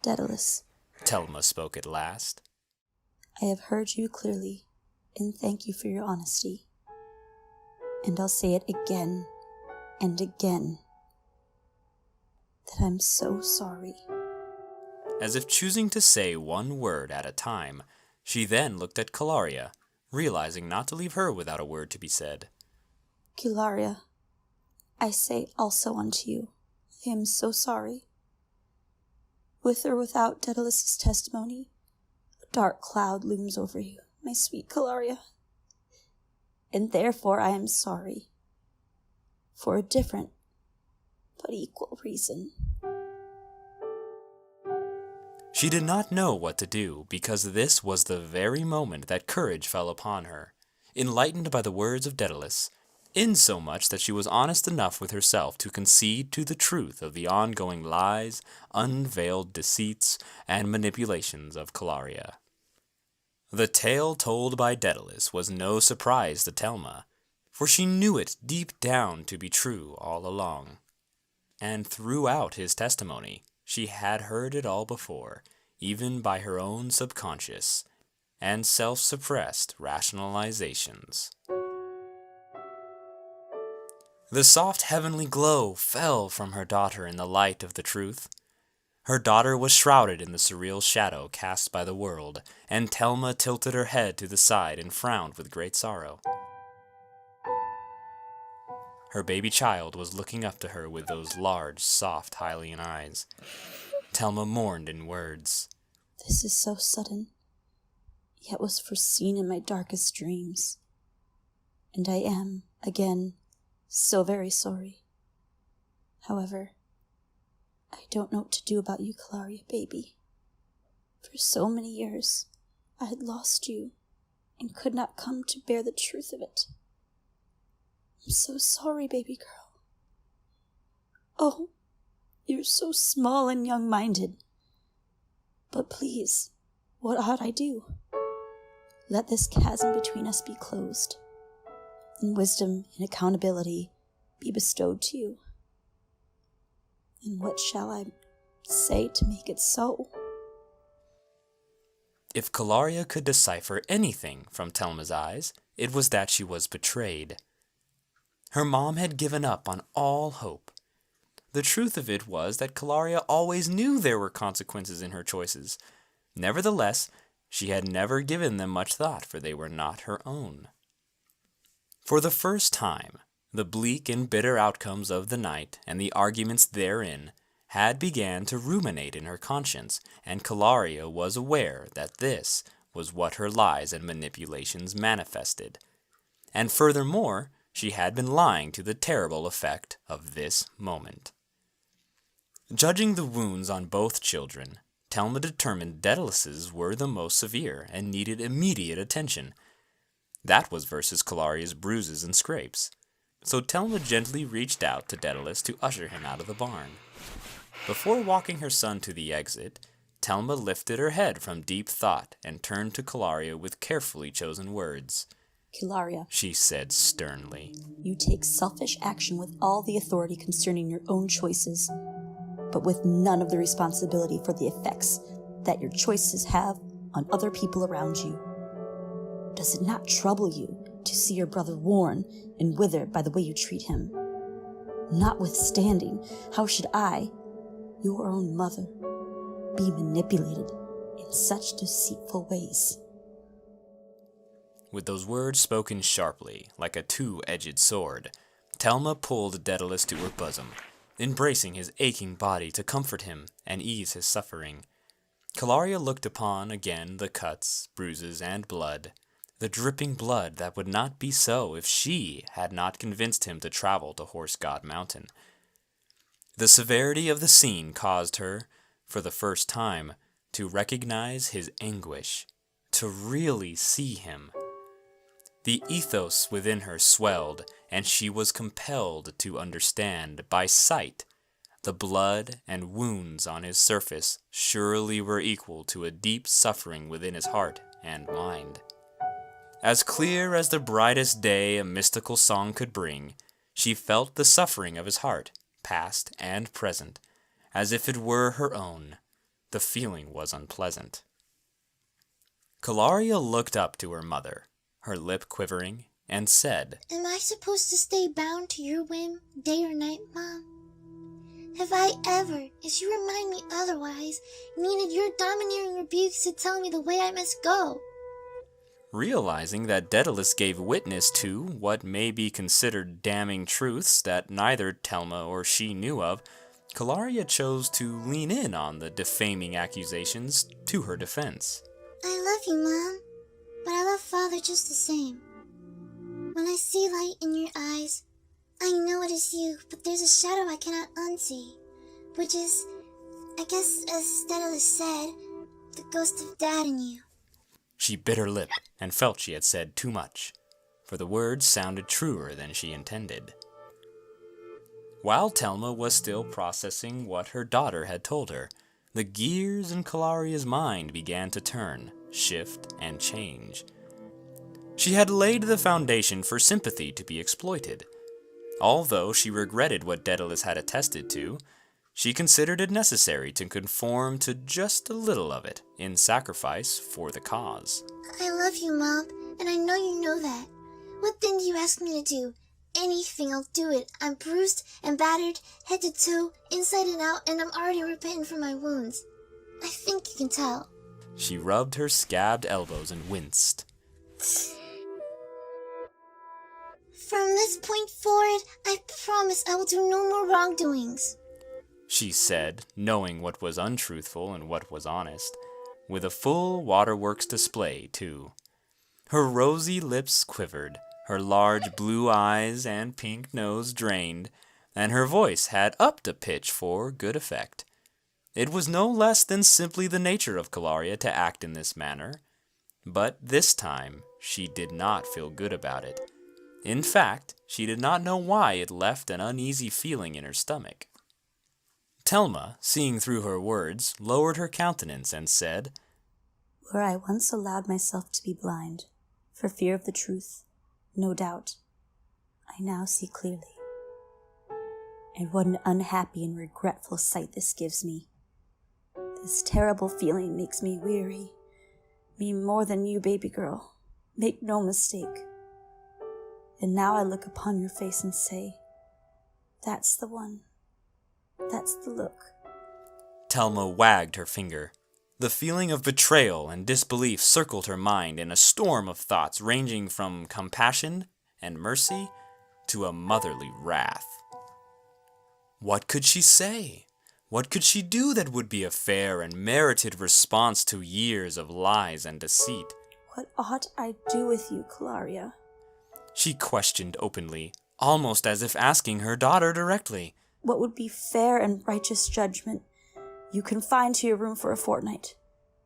Daedalus, Telma spoke at last. I have heard you clearly, and thank you for your honesty. And I'll say it again and again, that I'm so sorry. As if choosing to say one word at a time, she then looked at Kilaria, realizing not to leave her without a word to be said. Kilaria, I say also unto you, I am so sorry. With or without Daedalus' testimony, a dark cloud looms over you, my sweet Kilaria. And therefore I am sorry. For a different, but equal reason. She did not know what to do, because this was the very moment that courage fell upon her, enlightened by the words of Daedalus, insomuch that she was honest enough with herself to concede to the truth of the ongoing lies, unveiled deceits, and manipulations of Kilaria. The tale told by Daedalus was no surprise to Thelma, for she knew it deep down to be true all along. And throughout his testimony, she had heard it all before, even by her own subconscious and self-suppressed rationalizations. The soft heavenly glow fell from her daughter in the light of the truth. Her daughter was shrouded in the surreal shadow cast by the world, and Thelma tilted her head to the side and frowned with great sorrow. Her baby child was looking up to her with those large, soft Hylian eyes. Thelma mourned in words. This is so sudden, yet was foreseen in my darkest dreams. And I am, again, so very sorry. However, I don't know what to do about you, Kilaria, baby. For so many years, I had lost you, and could not come to bear the truth of it. I'm so sorry, baby girl. Oh, you're so small and young-minded. But please, what ought I do? Let this chasm between us be closed, and wisdom and accountability be bestowed to you. And what shall I say to make it so? If Kilaria could decipher anything from Thelma's eyes, it was that she was betrayed. Her mom had given up on all hope. The truth of it was that Kilaria always knew there were consequences in her choices. Nevertheless, she had never given them much thought, for they were not her own. For the first time, the bleak and bitter outcomes of the night and the arguments therein had began to ruminate in her conscience, and Kilaria was aware that this was what her lies and manipulations manifested. And furthermore, she had been lying to the terrible effect of this moment. Judging the wounds on both children, Thelma determined Daedalus's were the most severe and needed immediate attention. That was versus Kilaria's bruises and scrapes. So Thelma gently reached out to Daedalus to usher him out of the barn. Before walking her son to the exit, Thelma lifted her head from deep thought and turned to Kilaria with carefully chosen words. Kilaria, She said sternly. you take selfish action with all the authority concerning your own choices, but with none of the responsibility for the effects that your choices have on other people around you. Does it not trouble you to see your brother worn and withered by the way you treat him? Notwithstanding, how should I, your own mother, be manipulated in such deceitful ways? With those words spoken sharply, like a two-edged sword, Thelma pulled Daedalus to her bosom, embracing his aching body to comfort him and ease his suffering. Kilaria looked upon again the cuts, bruises, and blood, the dripping blood that would not be so if she had not convinced him to travel to Horse God Mountain. The severity of the scene caused her, for the first time, to recognize his anguish, to really see him. The ethos within her swelled, and she was compelled to understand by sight the blood and wounds on his surface surely were equal to a deep suffering within his heart and mind. As clear as the brightest day a mystical song could bring, she felt the suffering of his heart, past and present, as if it were her own. The feeling was unpleasant. Kilaria looked up to her mother, her lip quivering, and said, Am I supposed to stay bound to your whim, day or night, Mom? Have I ever, as you remind me otherwise, needed your domineering rebukes to tell me the way I must go? Realizing that Daedalus gave witness to what may be considered damning truths that neither Telma or she knew of, Kilaria chose to lean in on the defaming accusations to her defense. I love you, Mom, but I love Father just the same. When I see light in your eyes, I know it is you, but there's a shadow I cannot unsee, which is, I guess, as Daedalus said, the ghost of Dad in you. She bit her lip and felt she had said too much, for the words sounded truer than she intended. While Telma was still processing what her daughter had told her, the gears in Kilaria's mind began to turn, shift, and change. She had laid the foundation for sympathy to be exploited. Although she regretted what Daedalus had attested to, she considered it necessary to conform to just a little of it in sacrifice for the cause. I love you, Mom, and I know you know that. What then do you ask me to do? Anything, I'll do it. I'm bruised and battered, head to toe, inside and out, and I'm already repentant for my wounds. I think you can tell. She rubbed her scabbed elbows and winced. From this point forward, I promise I will do no more wrongdoings, she said, knowing what was untruthful and what was honest, with a full waterworks display, too. Her rosy lips quivered, her large blue eyes and pink nose drained, and her voice had upped a pitch for good effect. It was no less than simply the nature of Kilaria to act in this manner, but this time she did not feel good about it. In fact, she did not know why it left an uneasy feeling in her stomach. Telma, seeing through her words, lowered her countenance and said, Where I once allowed myself to be blind, for fear of the truth, no doubt, I now see clearly. And what an unhappy and regretful sight this gives me. This terrible feeling makes me weary, me more than you, baby girl. Make no mistake. And now I look upon your face and say, that's the one. That's the look. Telma wagged her finger. The feeling of betrayal and disbelief circled her mind in a storm of thoughts ranging from compassion and mercy to a motherly wrath. What could she say? What could she do that would be a fair and merited response to years of lies and deceit? What ought I do with you, Kilaria? She questioned openly, almost as if asking her daughter directly. What would be fair and righteous judgment? You confined to your room for a fortnight.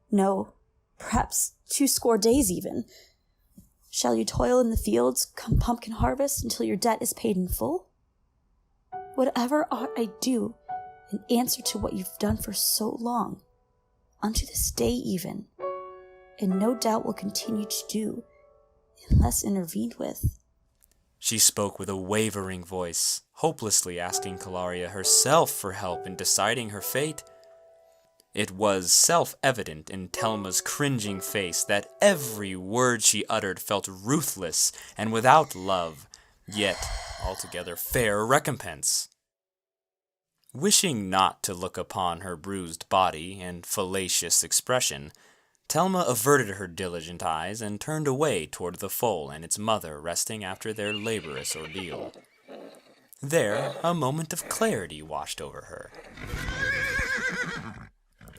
No, perhaps 20 days even. Shall you toil in the fields, come pumpkin harvest, until your debt is paid in full? Whatever ought I do in answer to what you've done for so long, unto this day even, and no doubt will continue to do, unless intervened with? She spoke with a wavering voice, hopelessly asking Kilaria herself for help in deciding her fate. It was self-evident in Telma's cringing face that every word she uttered felt ruthless and without love, yet altogether fair recompense. Wishing not to look upon her bruised body and fallacious expression, Telma averted her diligent eyes and turned away toward the foal and its mother resting after their laborious ordeal. There, a moment of clarity washed over her.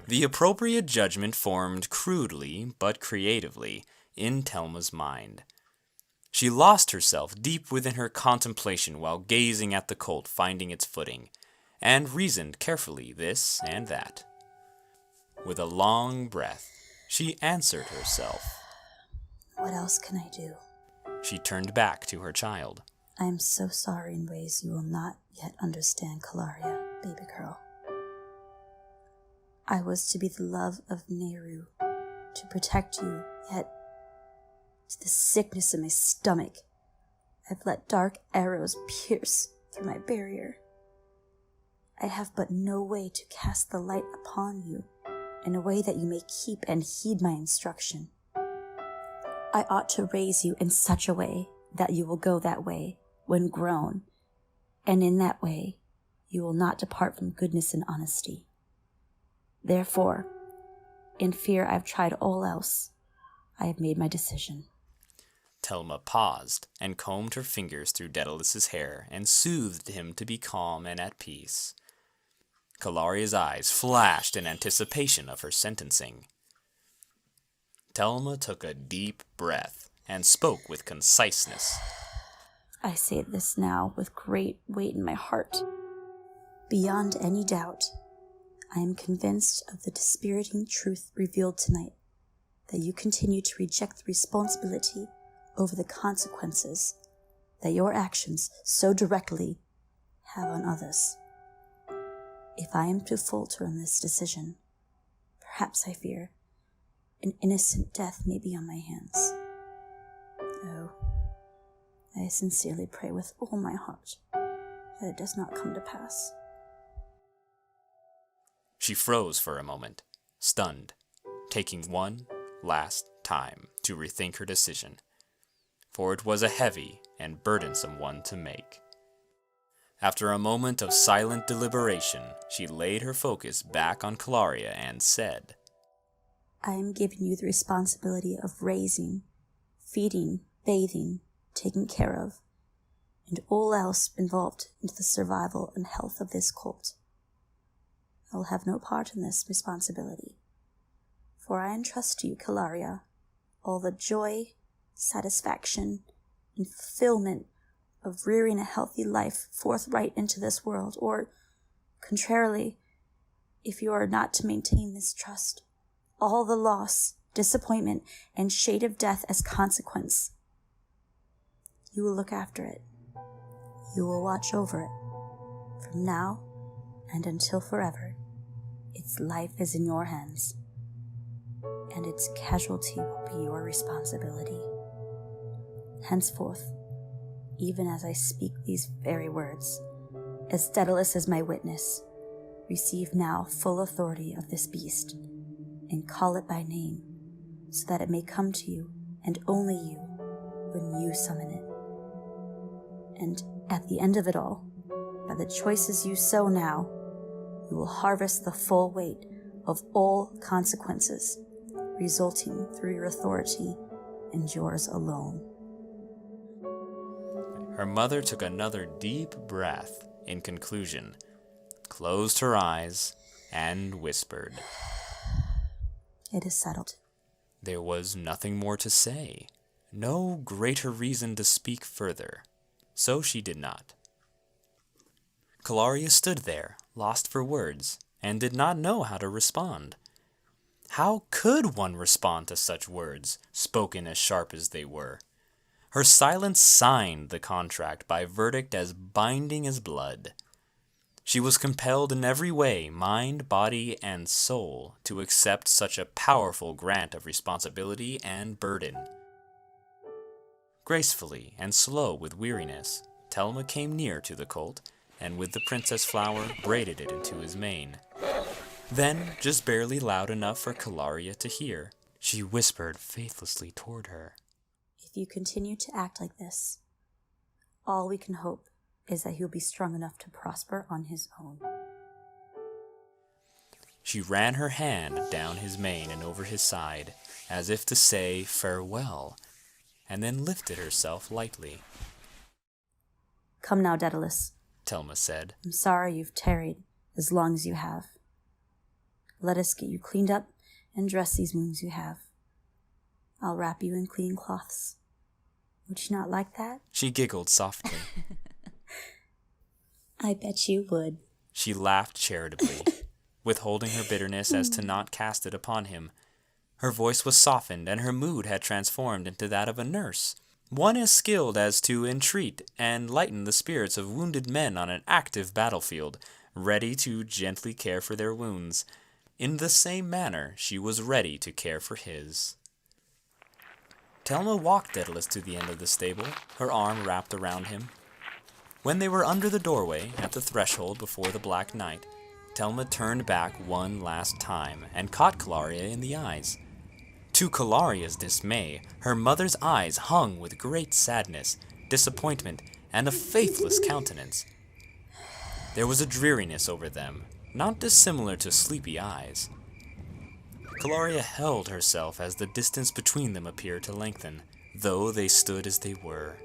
The appropriate judgment formed crudely, but creatively, in Telma's mind. She lost herself deep within her contemplation while gazing at the colt finding its footing, and reasoned carefully this and that. With a long breath, she answered herself. What else can I do? She turned back to her child. I am so sorry in ways you will not yet understand, Kilaria, baby girl. I was to be the love of Nehru, to protect you, yet to the sickness in my stomach, I've let dark arrows pierce through my barrier. I have but no way to cast the light upon you in a way that you may keep and heed my instruction. I ought to raise you in such a way that you will go that way when grown, and in that way you will not depart from goodness and honesty. Therefore, in fear I've tried all else, I have made my decision. Telma paused and combed her fingers through Daedalus's hair and soothed him to be calm and at peace. Kilaria's eyes flashed in anticipation of her sentencing. Telma took a deep breath and spoke with conciseness. I say this now with great weight in my heart. Beyond any doubt, I am convinced of the dispiriting truth revealed tonight, that you continue to reject the responsibility over the consequences that your actions so directly have on others. If I am to falter in this decision, perhaps I fear an innocent death may be on my hands. Oh, I sincerely pray with all my heart that it does not come to pass. She froze for a moment, stunned, taking one last time to rethink her decision, for it was a heavy and burdensome one to make. After a moment of silent deliberation, she laid her focus back on Kilaria and said, I am giving you the responsibility of raising, feeding, bathing, taking care of, and all else involved into the survival and health of this cult. I will have no part in this responsibility, for I entrust to you, Kilaria, all the joy, satisfaction, and fulfillment of rearing a healthy life forthright into this world, or, contrarily, if you are not to maintain this trust, all the loss, disappointment, and shade of death as consequence. You will look after it. You will watch over it. From now and until forever, its life is in your hands, and its casualty will be your responsibility. Henceforth, even as I speak these very words, as Daedalus as my witness, receive now full authority of this beast, and call it by name, so that it may come to you, and only you, when you summon it. And at the end of it all, by the choices you sow now, you will harvest the full weight of all consequences resulting through your authority and yours alone. Her mother took another deep breath in conclusion, closed her eyes, and whispered, It is settled. There was nothing more to say, no greater reason to speak further, so she did not. Kilaria stood there, lost for words, and did not know how to respond. How could one respond to such words, spoken as sharp as they were? Her silence signed the contract by verdict as binding as blood. She was compelled in every way, mind, body, and soul, to accept such a powerful grant of responsibility and burden. Gracefully and slow with weariness, Telma came near to the colt, and with the princess flower braided it into his mane. Then, just barely loud enough for Kilaria to hear, she whispered faithlessly toward her, If you continue to act like this, all we can hope is that he'll be strong enough to prosper on his own. She ran her hand down his mane and over his side, as if to say farewell, and then lifted herself lightly. Come now, Daedalus, Telma said. I'm sorry you've tarried as long as you have. Let us get you cleaned up and dress these wounds you have. I'll wrap you in clean cloths. Would you not like that? She giggled softly. I bet you would. She laughed charitably, withholding her bitterness as to not cast it upon him. Her voice was softened, and her mood had transformed into that of a nurse, one as skilled as to entreat and lighten the spirits of wounded men on an active battlefield, ready to gently care for their wounds. In the same manner, she was ready to care for his. Telma walked Daedalus to the end of the stable, her arm wrapped around him. When they were under the doorway, at the threshold before the Black Knight, Telma turned back one last time and caught Kilaria in the eyes. To Kilaria's dismay, her mother's eyes hung with great sadness, disappointment, and a faithless countenance. There was a dreariness over them, not dissimilar to sleepy eyes. Kilaria held herself as the distance between them appeared to lengthen, though they stood as they were.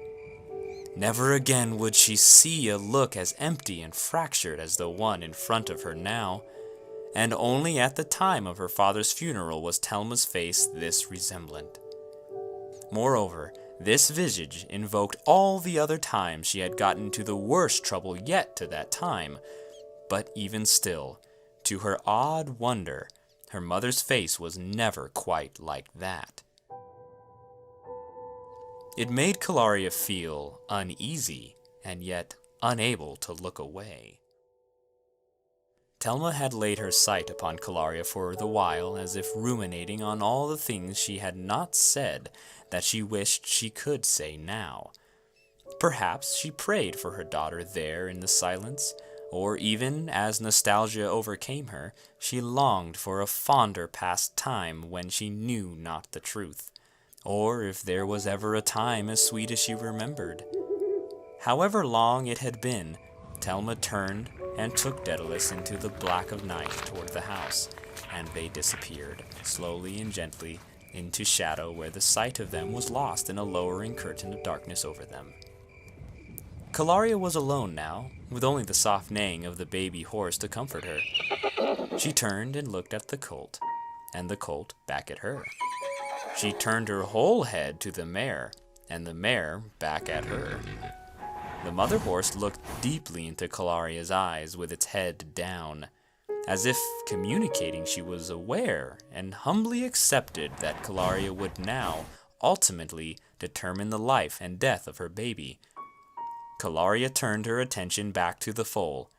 Never again would she see a look as empty and fractured as the one in front of her now, and only at the time of her father's funeral was Telma's face this resemblant. Moreover, this visage invoked all the other times she had gotten into the worst trouble yet to that time, but even still, to her odd wonder, her mother's face was never quite like that. It made Kilaria feel uneasy, and yet unable to look away. Telma had laid her sight upon Kilaria for the while, as if ruminating on all the things she had not said that she wished she could say now. Perhaps she prayed for her daughter there in the silence, or even, as nostalgia overcame her, she longed for a fonder past time when she knew not the truth, or if there was ever a time as sweet as she remembered. However long it had been, Telma turned and took Daedalus into the black of night toward the house, and they disappeared, slowly and gently, into shadow where the sight of them was lost in a lowering curtain of darkness over them. Kilaria was alone now, with only the soft neighing of the baby horse to comfort her. She turned and looked at the colt, and the colt back at her. She turned her whole head to the mare, and the mare back at her. The mother horse looked deeply into Kilaria's eyes with its head down, as if communicating she was aware and humbly accepted that Kilaria would now ultimately determine the life and death of her baby. Kilaria turned her attention back to the foal,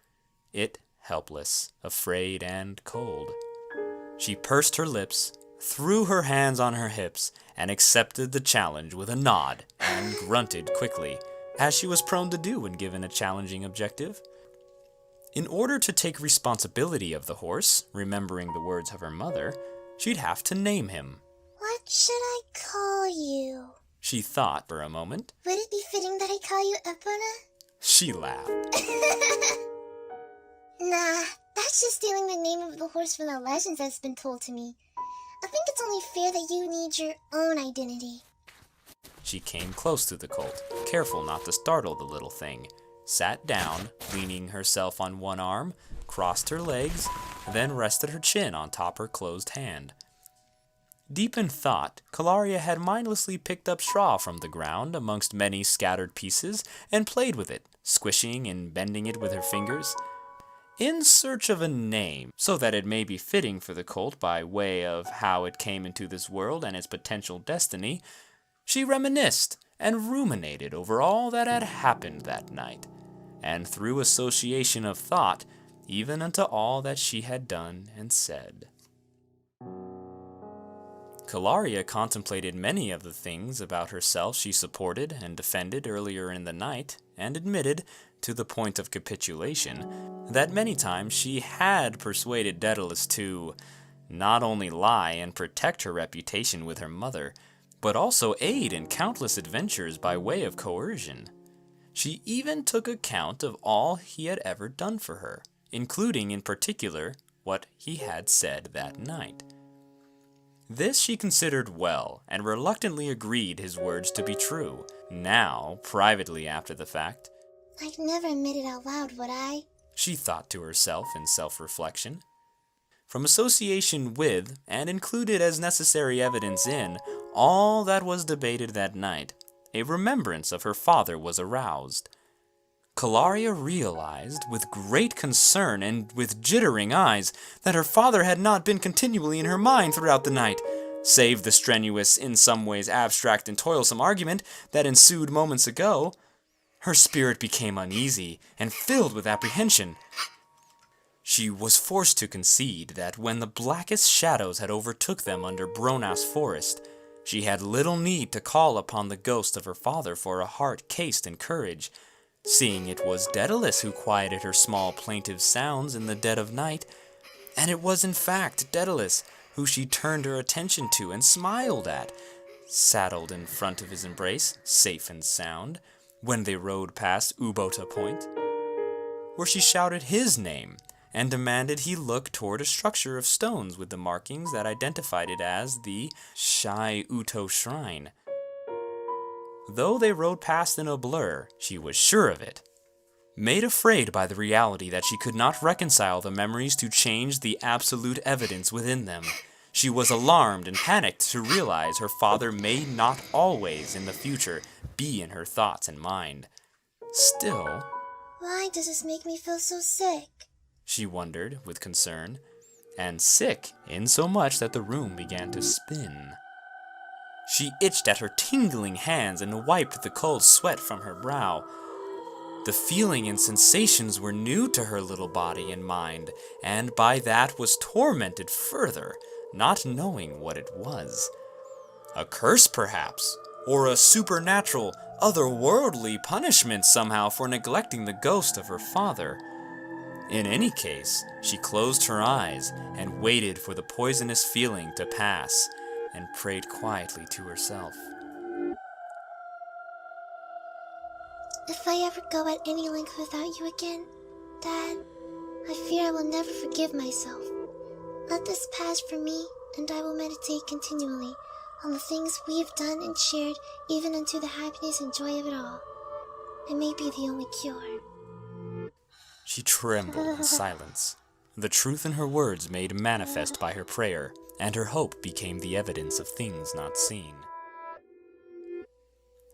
it helpless, afraid, and cold. She pursed her lips, threw her hands on her hips, and accepted the challenge with a nod and grunted quickly, as she was prone to do when given a challenging objective. In order to take responsibility of the horse, remembering the words of her mother, she'd have to name him. What should I call you? She thought for a moment. Would it be fitting that I call you Epona? She laughed. Nah, that's just stealing the name of the horse from the legends that's been told to me. I think it's only fair that you need your own identity. She came close to the colt, careful not to startle the little thing, sat down, leaning herself on one arm, crossed her legs, then rested her chin on top her closed hand. Deep in thought, Kilaria had mindlessly picked up straw from the ground amongst many scattered pieces and played with it, squishing and bending it with her fingers, in search of a name, so that it may be fitting for the colt by way of how it came into this world and its potential destiny. She reminisced and ruminated over all that had happened that night, and through association of thought, even unto all that she had done and said. Kilaria contemplated many of the things about herself she supported and defended earlier in the night, and admitted, to the point of capitulation, that many times she had persuaded Daedalus to not only lie and protect her reputation with her mother, but also aid in countless adventures by way of coercion. She even took account of all he had ever done for her, including in particular what he had said that night. This she considered well, and reluctantly agreed his words to be true, now, privately after the fact. I'd never admit it out loud, would I? She thought to herself in self-reflection. From association with, and included as necessary evidence in, all that was debated that night, a remembrance of her father was aroused. Kilaria realized, with great concern and with jittering eyes, that her father had not been continually in her mind throughout the night, save the strenuous, in some ways abstract and toilsome argument that ensued moments ago. Her spirit became uneasy and filled with apprehension. She was forced to concede that when the blackest shadows had overtook them under Bronas forest, she had little need to call upon the ghost of her father for a heart cased in courage, seeing it was Daedalus who quieted her small plaintive sounds in the dead of night, and it was in fact Daedalus who she turned her attention to and smiled at, saddled in front of his embrace, safe and sound, when they rode past Ubota Point. where she shouted his name and demanded he look toward a structure of stones with the markings that identified it as the Shai Uto Shrine. Though they rode past in a blur, she was sure of it. Made afraid by the reality that she could not reconcile the memories to change the absolute evidence within them, she was alarmed and panicked to realize her father may not always in the future be in her thoughts and mind. Still, Why does this make me feel so sick? she wondered with concern, and sick insomuch that the room began to spin. She itched at her tingling hands and wiped the cold sweat from her brow. The feeling and sensations were new to her little body and mind, and by that was tormented further, not knowing what it was. A curse, perhaps, or a supernatural, otherworldly punishment somehow for neglecting the ghost of her father. In any case, she closed her eyes and waited for the poisonous feeling to pass, and prayed quietly to herself. If I ever go at any length without you again, Dad, I fear I will never forgive myself. Let this pass for me, and I will meditate continually on the things we have done and shared, even unto the happiness and joy of it all. It may be the only cure. She trembled in silence. The truth in her words made manifest by her prayer, and her hope became the evidence of things not seen.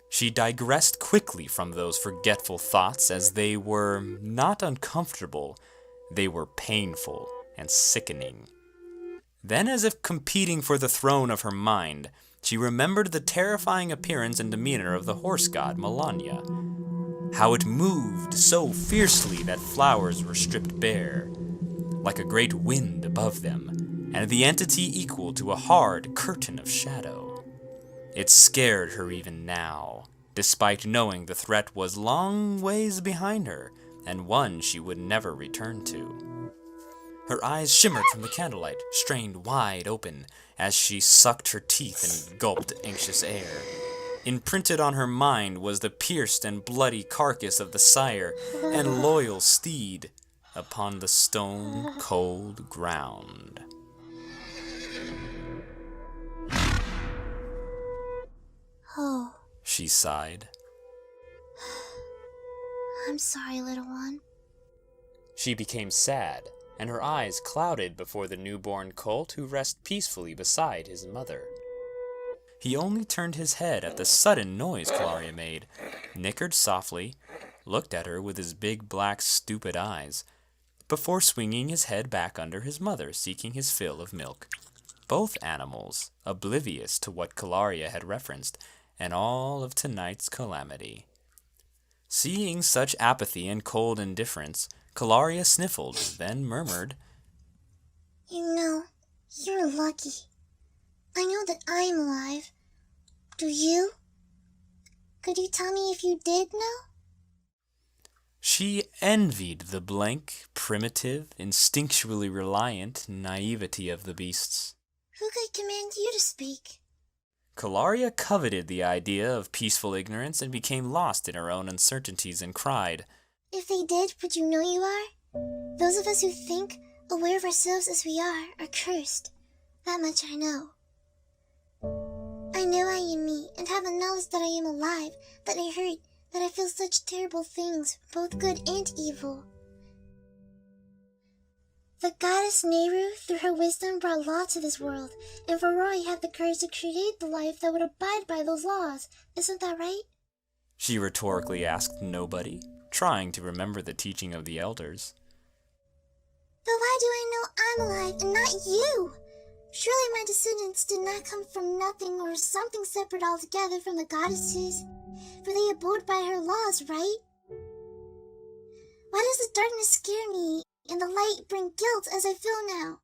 She digressed quickly from those forgetful thoughts, as they were not uncomfortable, they were painful and sickening. Then, as if competing for the throne of her mind, she remembered the terrifying appearance and demeanor of the horse god Melania. How it moved so fiercely that flowers were stripped bare, like a great wind above them, and the entity equal to a hard curtain of shadow. It scared her even now, despite knowing the threat was long ways behind her, and one she would never return to. Her eyes shimmered from the candlelight, strained wide open, as she sucked her teeth and gulped anxious air. Imprinted on her mind was the pierced and bloody carcass of the sire and loyal steed upon the stone-cold ground. Oh, She sighed. I'm sorry, little one. She became sad, and her eyes clouded before the newborn colt who rested peacefully beside his mother. He only turned his head at the sudden noise Kilaria made, nickered softly, looked at her with his big black stupid eyes, before swinging his head back under his mother, seeking his fill of milk. Both animals, oblivious to what Kilaria had referenced, and all of tonight's calamity. Seeing such apathy and cold indifference, Kilaria sniffled, then murmured, You know, you're lucky. I know that I'm alive. Do you? Could you tell me if you did know? She envied the blank, primitive, instinctually reliant naivety of the beasts. Who could command you to speak? Kilaria coveted the idea of peaceful ignorance and became lost in her own uncertainties and cried, If they did, would you know you are? Those of us who think, aware of ourselves as we are cursed. That much I know. I know I am me, and have the knowledge that I am alive, that I hurt, that I feel such terrible things, both good and evil. The goddess Nehru, through her wisdom, brought law to this world, and Farore had the courage to create the life that would abide by those laws. Isn't that right? she rhetorically asked nobody, trying to remember the teaching of the elders. But why do I know I'm alive and not you? Surely my descendants did not come from nothing or something separate altogether from the goddesses, for they abode by her laws, right? Why does the darkness scare me and the light bring guilt as I feel now?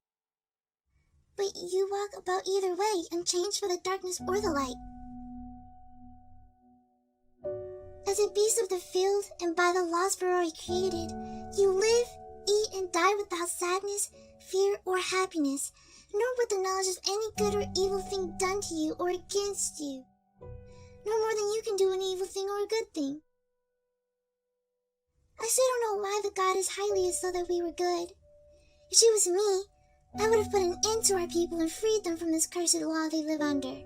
But you walk about either way, unchanged for the darkness or the light. As a beast of the field and by the laws Farore created, you live, eat, and die without sadness, fear, or happiness, nor with the knowledge of any good or evil thing done to you or against you, nor more than you can do an evil thing or a good thing. I still don't know why the goddess Hylian thought that we were good. If she was me, I would have put an end to our people and freed them from this cursed law they live under.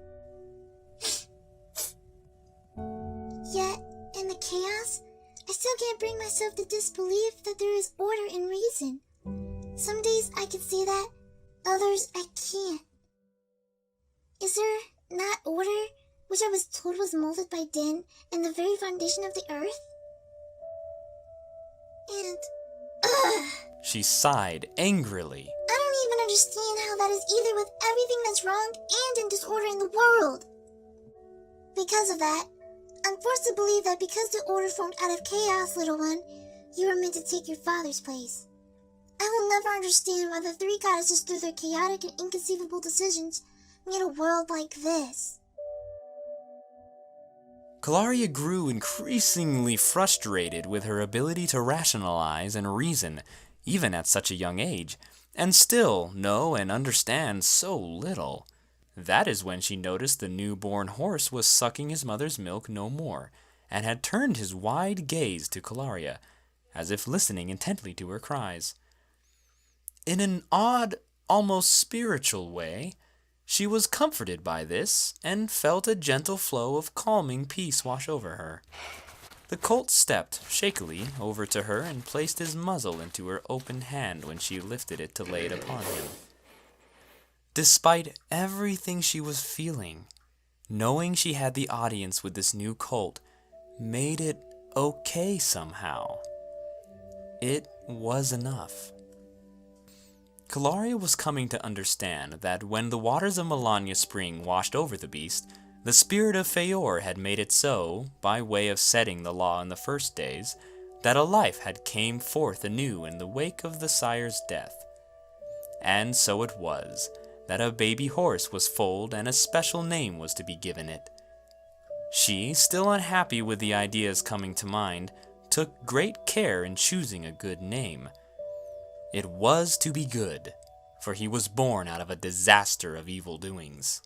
Yet, in the chaos, I still can't bring myself to disbelieve that there is order and reason. Some days I can see that, others I can't. Is there not order, which I was told was molded by Din and the very foundation of the earth? And, She sighed angrily. I don't even understand how that is either with everything that's wrong and in disorder in the world. Because of that, I'm forced to believe that because the order formed out of chaos, little one, you were meant to take your father's place. I will never understand why the three goddesses, through their chaotic and inconceivable decisions, made a world like this. Kilaria grew increasingly frustrated with her ability to rationalize and reason, even at such a young age, and still know and understand so little. That is when she noticed the newborn horse was sucking his mother's milk no more, and had turned his wide gaze to Kilaria, as if listening intently to her cries. In an odd, almost spiritual way, she was comforted by this, and felt a gentle flow of calming peace wash over her. The colt stepped shakily over to her and placed his muzzle into her open hand when she lifted it to lay it upon him. Despite everything she was feeling, knowing she had the audience with this new colt made it okay somehow. It was enough. Kilaria was coming to understand that when the waters of Melania Spring washed over the beast, the spirit of Farore had made it so, by way of setting the law in the first days, that a life had came forth anew in the wake of the sire's death. And so it was, that a baby horse was foaled and a special name was to be given it. She, still unhappy with the ideas coming to mind, took great care in choosing a good name. It was to be good, for he was born out of a disaster of evil doings.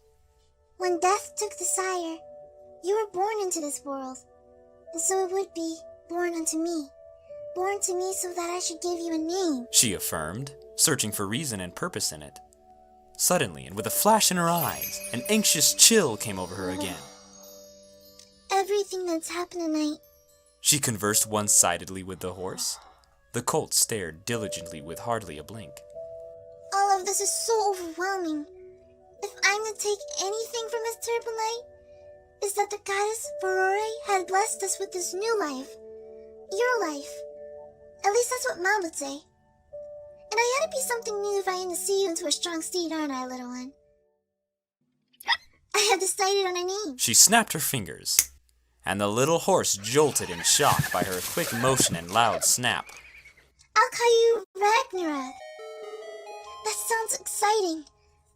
When death took the sire, you were born into this world, and so it would be born unto me. Born to me so that I should give you a name, She affirmed, searching for reason and purpose in it. Suddenly, and with a flash in her eyes, an anxious chill came over her again. Everything that's happened tonight, She conversed one-sidedly with the horse. The colt stared diligently with hardly a blink. all of this is so overwhelming. If I'm to take anything from this terrible night, is that the goddess Farore had blessed us with this new life. Your life. At least that's what Mom would say. And I had to be something new if I am to see you into a strong steed, aren't I, little one? I had decided on a name. She snapped her fingers, and the little horse jolted in shock by her quick motion and loud snap. I'll call you Ragnarok. That sounds exciting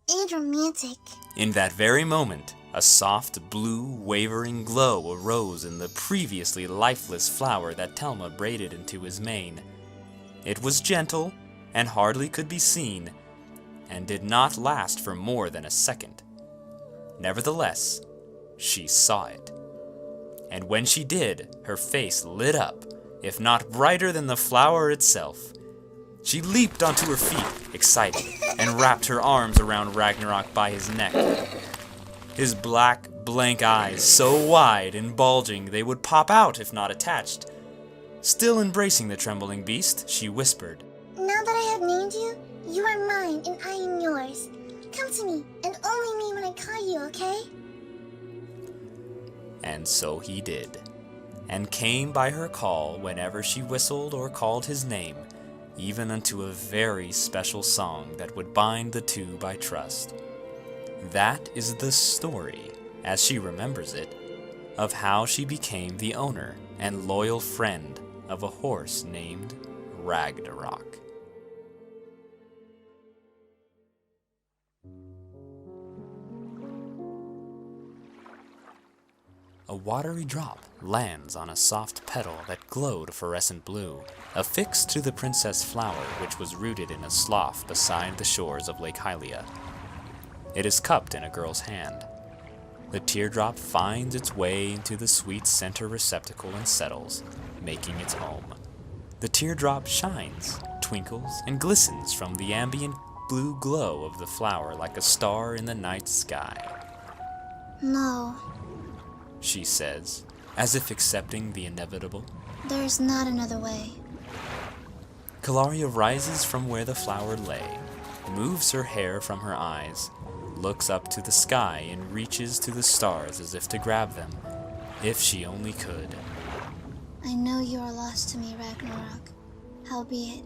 and romantic. In that very moment, a soft, blue, wavering glow arose in the previously lifeless flower that Telma braided into his mane. It was gentle, and hardly could be seen, and did not last for more than a second. Nevertheless, she saw it. And when she did, her face lit up, if not brighter than the flower itself. She leaped onto her feet, excited, and wrapped her arms around Ragnarok by his neck. His black, blank eyes, so wide and bulging they would pop out if not attached. Still embracing the trembling beast, she whispered, Now that I have named you, you are mine and I am yours. Come to me, and only me when I call you, okay? And so he did, and came by her call whenever she whistled or called his name, even unto a very special song that would bind the two by trust. That is the story, as she remembers it, of how she became the owner and loyal friend of a horse named Ragnarok. A watery drop lands on a soft petal that glowed fluorescent blue, affixed to the princess flower which was rooted in a slough beside the shores of Lake Hylia. It is cupped in a girl's hand. The teardrop finds its way into the sweet center receptacle and settles, making its home. The teardrop shines, twinkles, and glistens from the ambient blue glow of the flower like a star in the night sky. No, She says, as if accepting the inevitable. there's not another way. Kilaria rises from where the flower lay, moves her hair from her eyes, looks up to the sky and reaches to the stars as if to grab them, if she only could. I know you are lost to me, Ragnarok. Howbeit,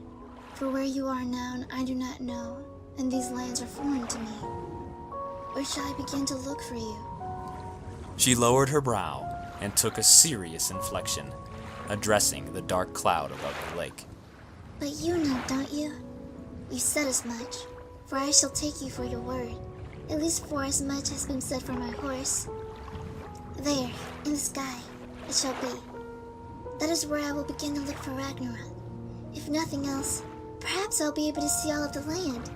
for where you are now I do not know, and these lands are foreign to me. Where shall I begin to look for you? She lowered her brow and took a serious inflection, addressing the dark cloud above the lake. But you know, don't you? You said as much, for I shall take you for your word. At least for as much has been said for my horse. There, in the sky, it shall be. That is where I will begin to look for Ragnarok. If nothing else, perhaps I'll be able to see all of the land.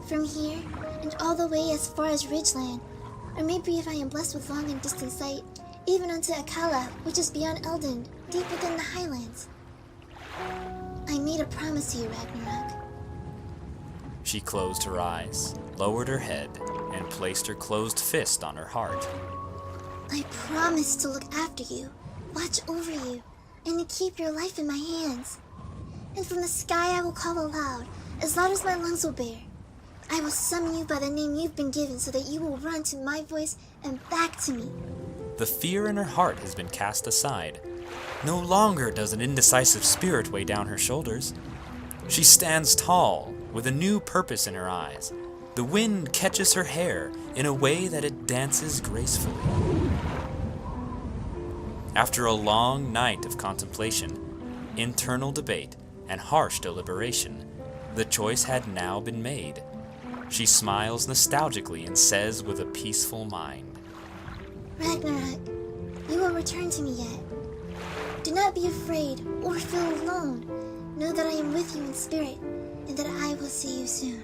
From here, and all the way as far as Ridgeland, or maybe if I am blessed with long and distant sight, even unto Akala, which is beyond Elden, deep within the highlands. I made a promise to you, Ragnarok. She closed her eyes, lowered her head, and placed her closed fist on her heart. I promise to look after you, watch over you, and to keep your life in my hands. And from the sky I will call aloud, as loud as my lungs will bear. I will summon you by the name you've been given so that you will run to my voice and back to me. The fear in her heart has been cast aside. No longer does an indecisive spirit weigh down her shoulders. She stands tall, with a new purpose in her eyes. The wind catches her hair in a way that it dances gracefully. After a long night of contemplation, internal debate, and harsh deliberation, the choice had now been made. She smiles nostalgically and says with a peaceful mind, Ragnarok, you will return to me yet. Do not be afraid or feel alone. Know that I am with you in spirit, and that I will see you soon.